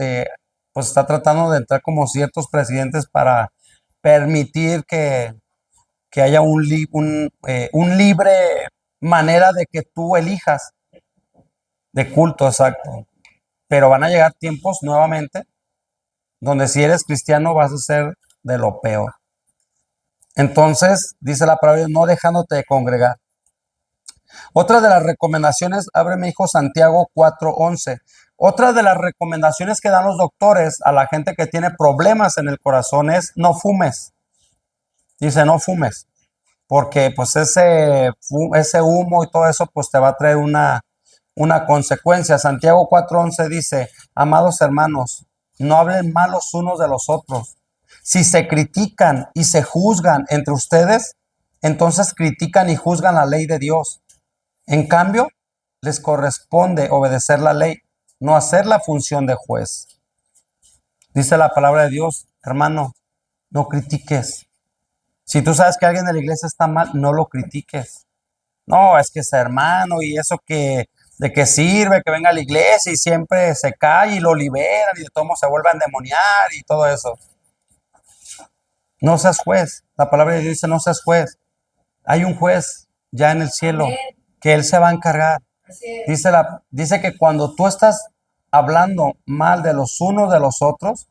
A: pues está tratando de entrar como ciertos presidentes para permitir que haya un libre manera de que tú elijas de culto, exacto. Pero van a llegar tiempos nuevamente donde si eres cristiano vas a ser de lo peor. Entonces, dice la palabra, no dejándote de congregar. Otra de las recomendaciones, ábreme hijo Santiago 4:11. Otra de las recomendaciones que dan los doctores a la gente que tiene problemas en el corazón es no fumes. Dice, no fumes, porque pues ese humo y todo eso pues te va a traer una consecuencia. Santiago 4:11 dice, amados hermanos, no hablen mal los unos de los otros. Si se critican y se juzgan entre ustedes, entonces critican y juzgan la ley de Dios. En cambio, les corresponde obedecer la ley, no hacer la función de juez. Dice la palabra de Dios, hermano, no critiques. Si tú sabes que alguien de la iglesia está mal, no lo critiques. No, es que es hermano y eso que de qué sirve que venga a la iglesia y siempre se cae y lo liberan y de todo modo se vuelve a endemoniar y todo eso. No seas juez. La palabra de Dios dice no seas juez. Hay un juez ya en el cielo. Amén. Que él se va a encargar. Dice que cuando tú estás hablando mal de los unos de los otros,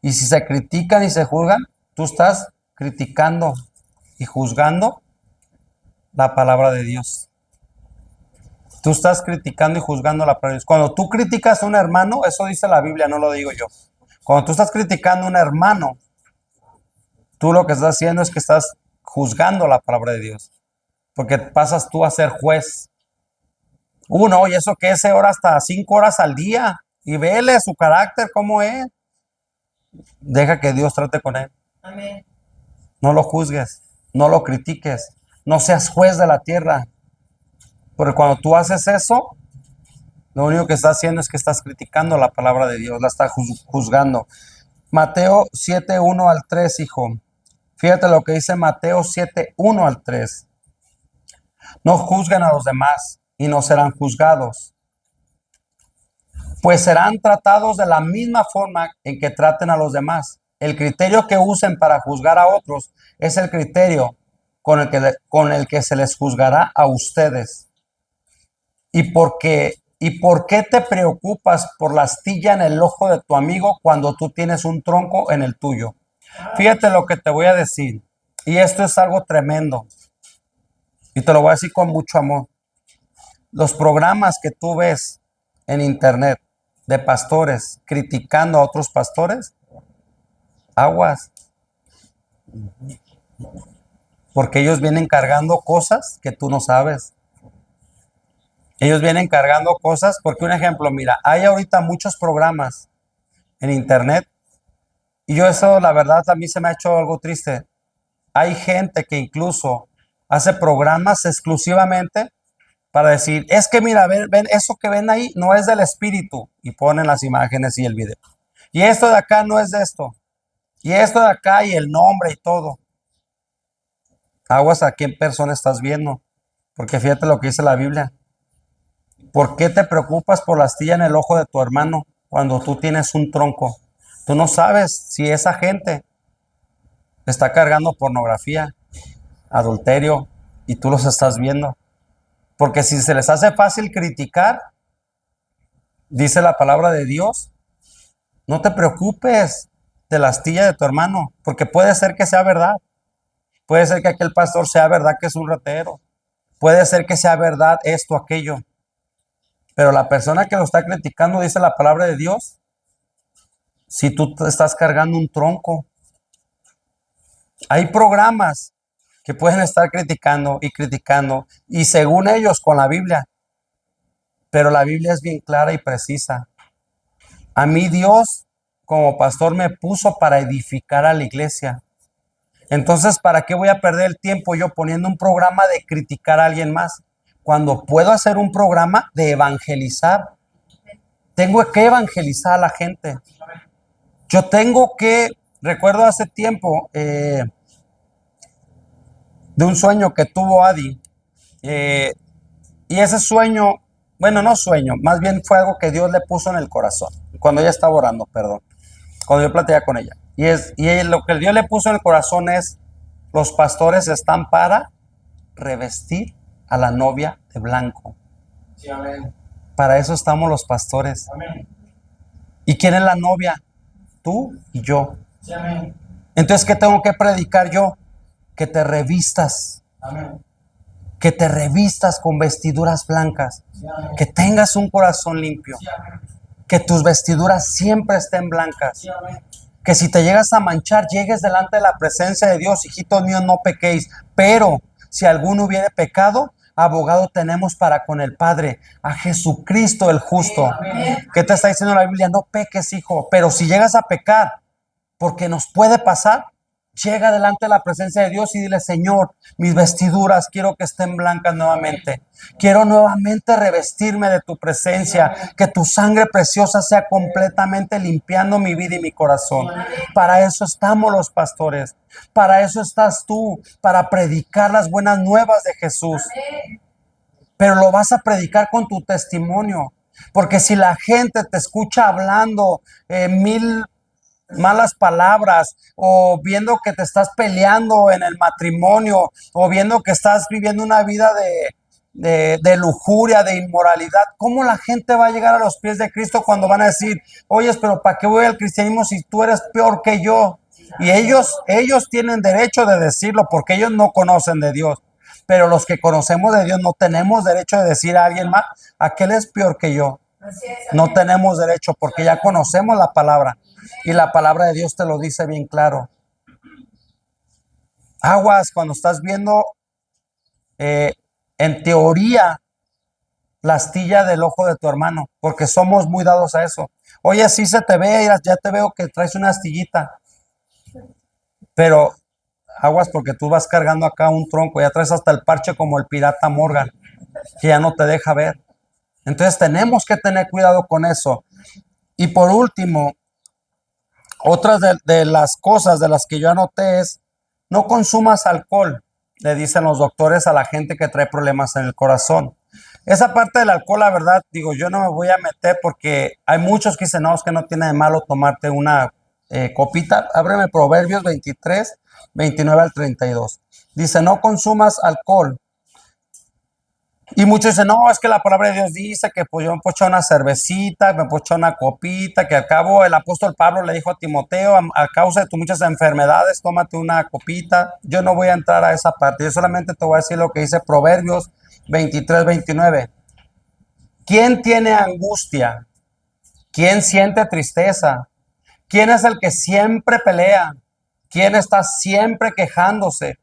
A: y si se critican y se juzgan, tú estás criticando y juzgando la palabra de Dios. Tú estás criticando y juzgando la palabra de Dios. Cuando tú criticas a un hermano, eso dice la Biblia, no lo digo yo. Cuando tú estás criticando a un hermano, tú lo que estás haciendo es que estás juzgando la palabra de Dios. Porque pasas tú a ser juez. No, y eso que ese hora hasta 5 horas al día. Y vele su carácter, cómo es. Deja que Dios trate con él.
B: Amén.
A: No lo juzgues, no lo critiques, no seas juez de la tierra. Porque cuando tú haces eso, lo único que estás haciendo es que estás criticando la palabra de Dios, la estás juzgando. Mateo 7:1-3, hijo. Fíjate lo que dice Mateo 7:1-3. No juzguen a los demás y no serán juzgados, pues serán tratados de la misma forma en que traten a los demás. El criterio que usen para juzgar a otros es el criterio con el que se les juzgará a ustedes. ¿Y por qué te preocupas por la astilla en el ojo de tu amigo cuando tú tienes un tronco en el tuyo? Fíjate lo que te voy a decir. Y esto es algo tremendo. Y te lo voy a decir con mucho amor. Los programas que tú ves en internet de pastores criticando a otros pastores, aguas. Porque ellos vienen cargando cosas que tú no sabes. Ellos vienen cargando cosas, porque un ejemplo, mira, hay ahorita muchos programas en internet y yo eso, la verdad, a mí se me ha hecho algo triste. Hay gente que incluso hace programas exclusivamente para decir, es que mira, ven, eso que ven ahí no es del espíritu. Y ponen las imágenes y el video. Y esto de acá no es de esto. Y esto de acá y el nombre y todo. Aguas a qué persona estás viendo. Porque fíjate lo que dice la Biblia. ¿Por qué te preocupas por la astilla en el ojo de tu hermano cuando tú tienes un tronco? Tú no sabes si esa gente está cargando pornografía, adulterio, y tú los estás viendo. Porque si se les hace fácil criticar, dice la palabra de Dios, no te preocupes de la astilla de tu hermano, porque puede ser que sea verdad. Puede ser que aquel pastor sea verdad que es un ratero. Puede ser que sea verdad esto, aquello. Pero la persona que lo está criticando, dice la palabra de Dios, si tú te estás cargando un tronco. Hay programas que pueden estar criticando y según ellos con la Biblia, pero la Biblia es bien clara y precisa. A mí Dios como pastor me puso para edificar a la iglesia. Entonces, ¿para qué voy a perder el tiempo yo poniendo un programa de criticar a alguien más? Cuando puedo hacer un programa de evangelizar. Tengo que evangelizar a la gente. Yo tengo que, recuerdo hace tiempo, de un sueño que tuvo Adi. Y ese sueño, bueno, no sueño, más bien fue algo que Dios le puso en el corazón. Cuando ella estaba orando, perdón. Cuando yo platicaba con ella. Lo que Dios le puso en el corazón es, los pastores están para revestir a la novia de blanco.
C: Sí, amén.
A: Para eso estamos los pastores.
C: Amén.
A: ¿Y quién es la novia? Tú y yo.
C: Sí, amén.
A: Entonces, ¿qué tengo que predicar yo? Que te revistas.
C: Amén.
A: Que te revistas con vestiduras blancas.
C: Sí, amén.
A: Que tengas un corazón limpio.
C: Sí, amén.
A: Que tus vestiduras siempre estén blancas.
C: Sí, amén.
A: Que si te llegas a manchar, llegues delante de la presencia de Dios. Hijitos míos, no pequéis. Pero si alguno hubiere pecado, abogado tenemos para con el Padre, a Jesucristo el justo.
C: Amén.
A: ¿Qué te está diciendo la Biblia? No peques, hijo. Pero si llegas a pecar, porque nos puede pasar, llega delante de la presencia de Dios y dile, Señor, mis vestiduras quiero que estén blancas nuevamente. Quiero nuevamente revestirme de tu presencia, que tu sangre preciosa sea completamente limpiando mi vida y mi corazón. Para eso estamos los pastores. Para eso estás tú, para predicar las buenas nuevas de Jesús. Pero lo vas a predicar con tu testimonio. Porque si la gente te escucha hablando mil malas palabras, o viendo que te estás peleando en el matrimonio, o viendo que estás viviendo una vida de lujuria, de inmoralidad, ¿cómo la gente va a llegar a los pies de Cristo cuando van a decir, oye, pero ¿para qué voy al cristianismo si tú eres peor que yo? Y ellos tienen derecho de decirlo porque ellos no conocen de Dios. Pero los que conocemos de Dios no tenemos derecho de decir a alguien más, aquel es peor que yo. No tenemos derecho porque ya conocemos la palabra. Y la palabra de Dios te lo dice bien claro. Aguas cuando estás viendo, en teoría, la astilla del ojo de tu hermano, porque somos muy dados a eso. Oye, sí se te ve, ya te veo que traes una astillita. Pero aguas porque tú vas cargando acá un tronco, ya traes hasta el parche como el pirata Morgan, que ya no te deja ver. Entonces tenemos que tener cuidado con eso. Y por último, otras de las cosas de las que yo anoté es, no consumas alcohol, le dicen los doctores a la gente que trae problemas en el corazón. Esa parte del alcohol, la verdad, digo, yo no me voy a meter porque hay muchos que dicen, no, es que no tiene de malo tomarte una copita. Ábreme Proverbios 23, 29 al 32. Dice, no consumas alcohol. Y muchos dicen, no, es que la palabra de Dios dice que pues yo me puedo echar una cervecita, me puedo echar una copita, que al cabo el apóstol Pablo le dijo a Timoteo, a causa de tus muchas enfermedades, tómate una copita. Yo no voy a entrar a esa parte, yo solamente te voy a decir lo que dice Proverbios 23, 29. ¿Quién tiene angustia? ¿Quién siente tristeza? ¿Quién es el que siempre pelea? ¿Quién está siempre quejándose?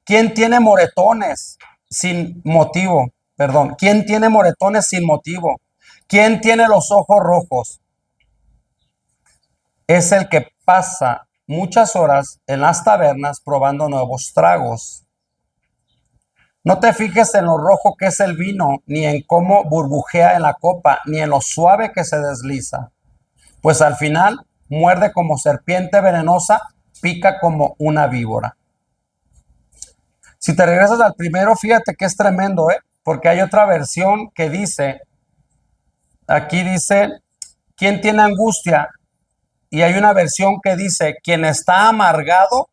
A: ¿Quién tiene moretones sin motivo? Perdón, ¿quién tiene moretones sin motivo? ¿Quién tiene los ojos rojos? Es el que pasa muchas horas en las tabernas probando nuevos tragos. No te fijes en lo rojo que es el vino, ni en cómo burbujea en la copa, ni en lo suave que se desliza. Pues al final muerde como serpiente venenosa, pica como una víbora. Si te regresas al primero, fíjate que es tremendo, porque hay otra versión que dice, aquí dice, ¿quién tiene angustia? Y hay una versión que dice, quien está amargado,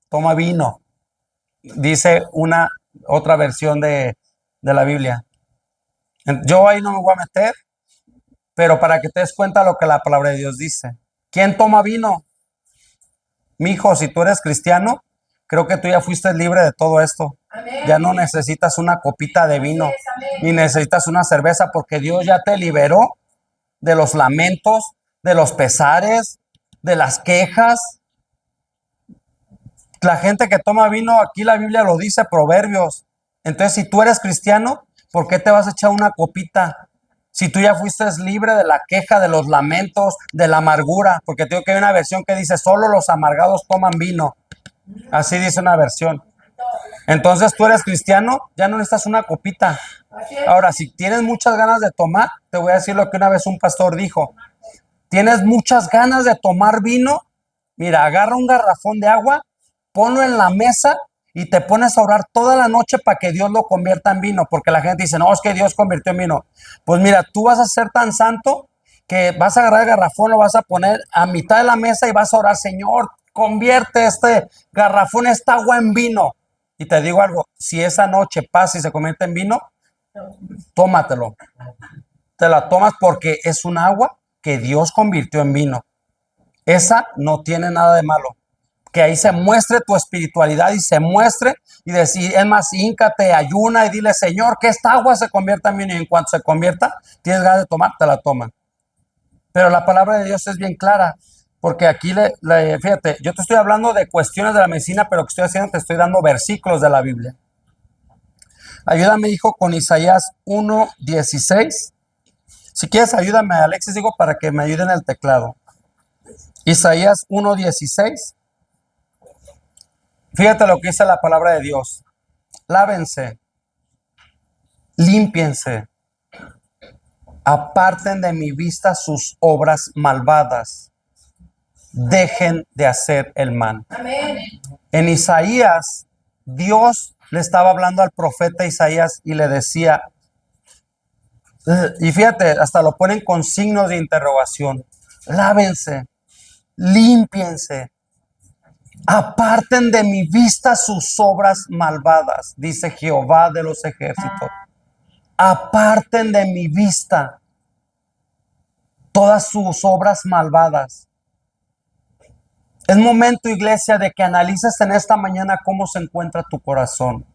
A: toma vino. Dice una otra versión de la Biblia. Yo ahí no me voy a meter, pero para que te des cuenta lo que la palabra de Dios dice. ¿Quién toma vino? Mi hijo, si tú eres cristiano, creo que tú ya fuiste libre de todo esto.
B: Amén.
A: Ya no necesitas una copita de vino,
B: Así es, amén.
A: ni necesitas una cerveza, porque Dios ya te liberó de los lamentos, de los pesares, de las quejas. La gente que toma vino, aquí la Biblia lo dice, Proverbios. Entonces, si tú eres cristiano, ¿por qué te vas a echar una copita? Si tú ya fuiste libre de la queja, de los lamentos, de la amargura, porque tengo que hay una versión que dice, solo los amargados toman vino. Así dice una versión. Entonces, tú eres cristiano, ya no necesitas una copita.
B: Así es.
A: Ahora, si tienes muchas ganas de tomar, te voy a decir lo que una vez un pastor dijo. Tienes muchas ganas de tomar vino, mira, agarra un garrafón de agua, ponlo en la mesa y te pones a orar toda la noche para que Dios lo convierta en vino, porque la gente dice, no, es que Dios convirtió en vino. Pues mira, tú vas a ser tan santo que vas a agarrar el garrafón, lo vas a poner a mitad de la mesa y vas a orar, Señor, convierte este garrafón, esta agua en vino. Y te digo algo, si esa noche pasa y se convierte en vino, tómatelo. Te la tomas porque es un agua que Dios convirtió en vino. Esa no tiene nada de malo. Que ahí se muestre tu espiritualidad y se muestre y decir, es más, híncate, ayuna y dile, Señor, que esta agua se convierta en vino, y en cuanto se convierta, tienes ganas de tomar, te la toman. Pero la palabra de Dios es bien clara, porque aquí, fíjate, yo te estoy hablando de cuestiones de la medicina, pero que estoy haciendo, te estoy dando versículos de la Biblia. Ayúdame, hijo, con Isaías 1:16. Si quieres, ayúdame, Alexis, digo, para que me ayuden el teclado. Isaías 1:16. Fíjate lo que dice la palabra de Dios. Lávense, límpiense, aparten de mi vista sus obras malvadas, dejen de hacer el mal.
B: Amén.
A: En Isaías, Dios le estaba hablando al profeta Isaías y le decía, y fíjate, hasta lo ponen con signos de interrogación, lávense, límpiense, aparten de mi vista sus obras malvadas, dice Jehová de los ejércitos. Aparten de mi vista todas sus obras malvadas. Es momento, iglesia, de que analices en esta mañana cómo se encuentra tu corazón.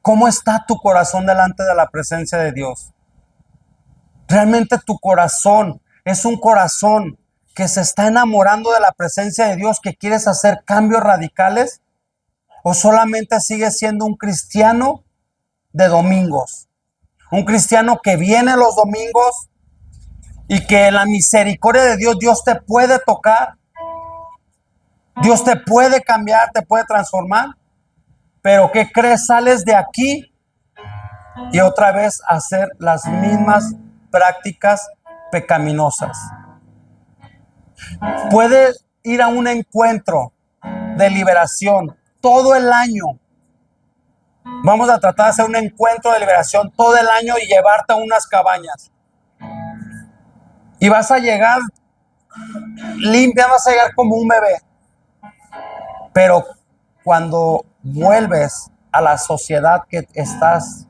A: ¿Cómo está tu corazón delante de la presencia de Dios? ¿Realmente tu corazón es un corazón que se está enamorando de la presencia de Dios, que quieres hacer cambios radicales? ¿O solamente sigues siendo un cristiano de domingos? Un cristiano que viene los domingos y que en la misericordia de Dios, Dios te puede tocar. Dios te puede cambiar, te puede transformar. Pero ¿qué crees? Sales de aquí y otra vez hacer las mismas prácticas pecaminosas. Puedes ir a un encuentro de liberación todo el año. Vamos a tratar de hacer un encuentro de liberación todo el año y llevarte a unas cabañas. Y vas a llegar limpia, vas a llegar como un bebé. Pero cuando vuelves a la sociedad que estás,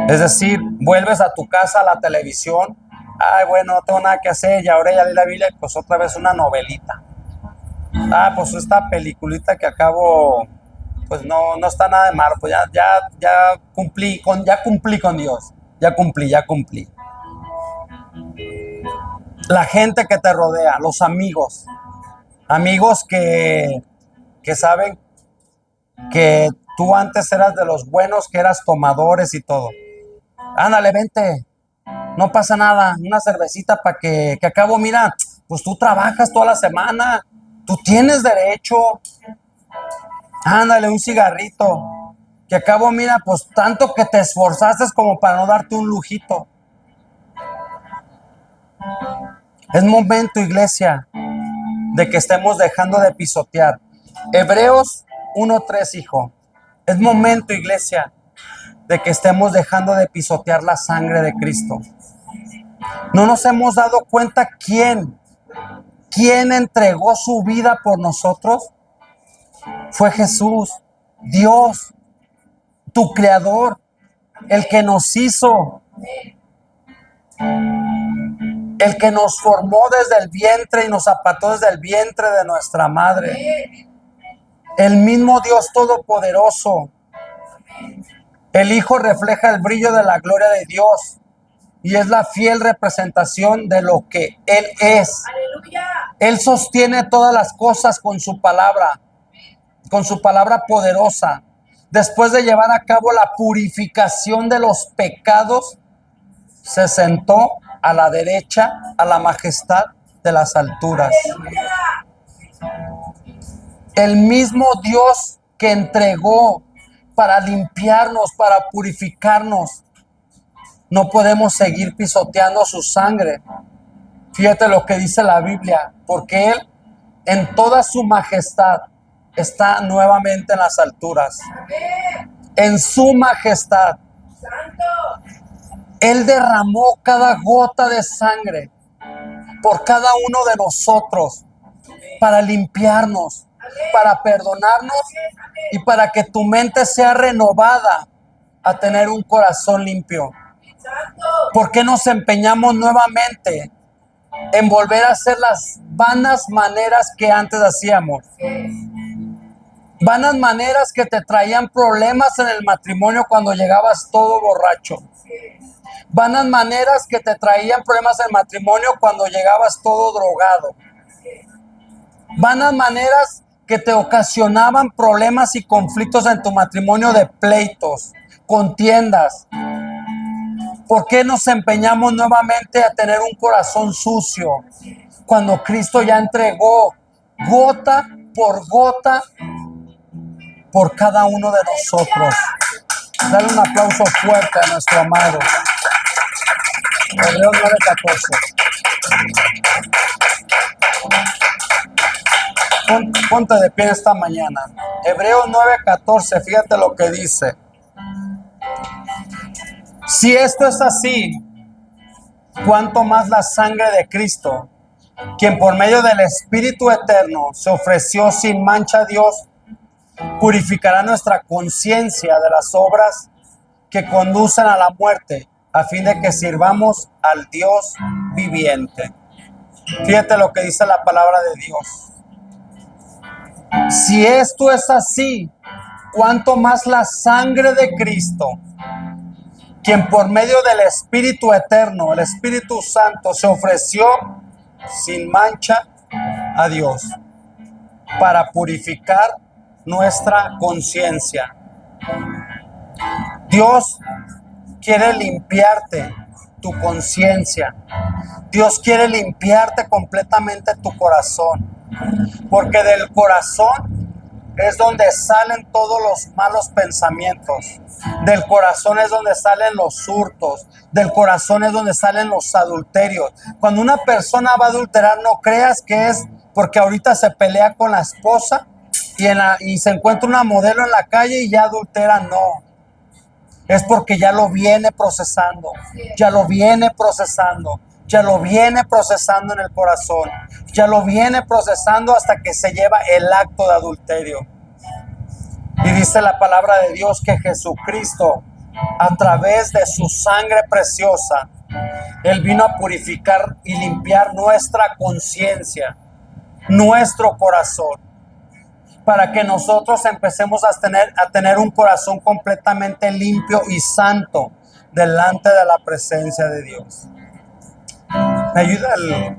A: es decir, vuelves a tu casa, a la televisión, ay, bueno, no tengo nada que hacer, y ahora ya leí la Biblia, pues otra vez una novelita. Ah, pues esta peliculita que acabo, pues no está nada de malo, pues ya cumplí con Dios, ya cumplí. La gente que te rodea, los amigos que saben que tú antes eras de los buenos, que eras tomadores y todo. Ándale, vente, no pasa nada, una cervecita para que acabo, mira, pues tú trabajas toda la semana, Tú tienes derecho. Ándale, un cigarrito. Que acabo, mira, pues tanto que te esforzaste como para no darte un lujito. Es momento, iglesia, de que estemos dejando de pisotear. Hebreos 1:3, hijo. Es momento, iglesia, de que estemos dejando de pisotear la sangre de Cristo. No nos hemos dado cuenta quién entregó su vida por nosotros. Fue Jesús, Dios, tu creador, el que nos hizo, el que nos formó desde el vientre y nos apartó desde el vientre de nuestra madre. El mismo Dios todopoderoso. El Hijo refleja el brillo de la gloria de Dios y es la fiel representación de lo que Él es.
B: Aleluya.
A: Él sostiene todas las cosas con su palabra poderosa. Después de llevar a cabo la purificación de los pecados, se sentó a la derecha, a la majestad de las alturas. El mismo Dios que entregó para limpiarnos, para purificarnos, no podemos seguir pisoteando su sangre. Fíjate lo que dice la Biblia, porque Él en toda su majestad está nuevamente en las alturas. En su majestad.
B: Santo.
A: Él derramó cada gota de sangre por cada uno de nosotros para limpiarnos, para perdonarnos y para que tu mente sea renovada a tener un corazón limpio.
B: Santo.
A: ¿Por qué nos empeñamos nuevamente en volver a hacer las vanas maneras que antes hacíamos? Vanas maneras que te traían problemas en el matrimonio cuando llegabas todo borracho. Vanas maneras que te traían problemas en el matrimonio cuando llegabas todo drogado. Vanas maneras que te ocasionaban problemas y conflictos en tu matrimonio de pleitos, contiendas. ¿Por qué nos empeñamos nuevamente a tener un corazón sucio cuando Cristo ya entregó gota por gota por cada uno de nosotros? Dale un aplauso fuerte a nuestro amado. Hebreos 9:14. Ponte de pie esta mañana. Hebreos 9:14, fíjate lo que dice. Si esto es así, ¿cuánto más la sangre de Cristo, quien por medio del Espíritu Eterno se ofreció sin mancha a Dios, purificará nuestra conciencia de las obras que conducen a la muerte, a fin de que sirvamos al Dios viviente? Fíjate lo que dice la palabra de Dios. Si esto es así, ¿cuánto más la sangre de Cristo, quien por medio del Espíritu Eterno, el Espíritu Santo, se ofreció sin mancha a Dios para purificar nuestra conciencia? Dios quiere limpiarte tu conciencia. Dios quiere limpiarte completamente tu corazón, porque del corazón es donde salen todos los malos pensamientos. Del corazón es donde salen los hurtos. Del corazón es donde salen los adulterios. Cuando una persona va a adulterar, no creas que es porque ahorita se pelea con la esposa y se encuentra una modelo en la calle y ya adultera. No. Es porque ya lo viene procesando. Ya lo viene procesando. Ya lo viene procesando en el corazón. Ya lo viene procesando hasta que se lleva el acto de adulterio. Y dice la palabra de Dios que Jesucristo, a través de su sangre preciosa, Él vino a purificar y limpiar nuestra conciencia, nuestro corazón, para que nosotros empecemos a tener un corazón completamente limpio y santo delante de la presencia de Dios. ¿Me ayuda el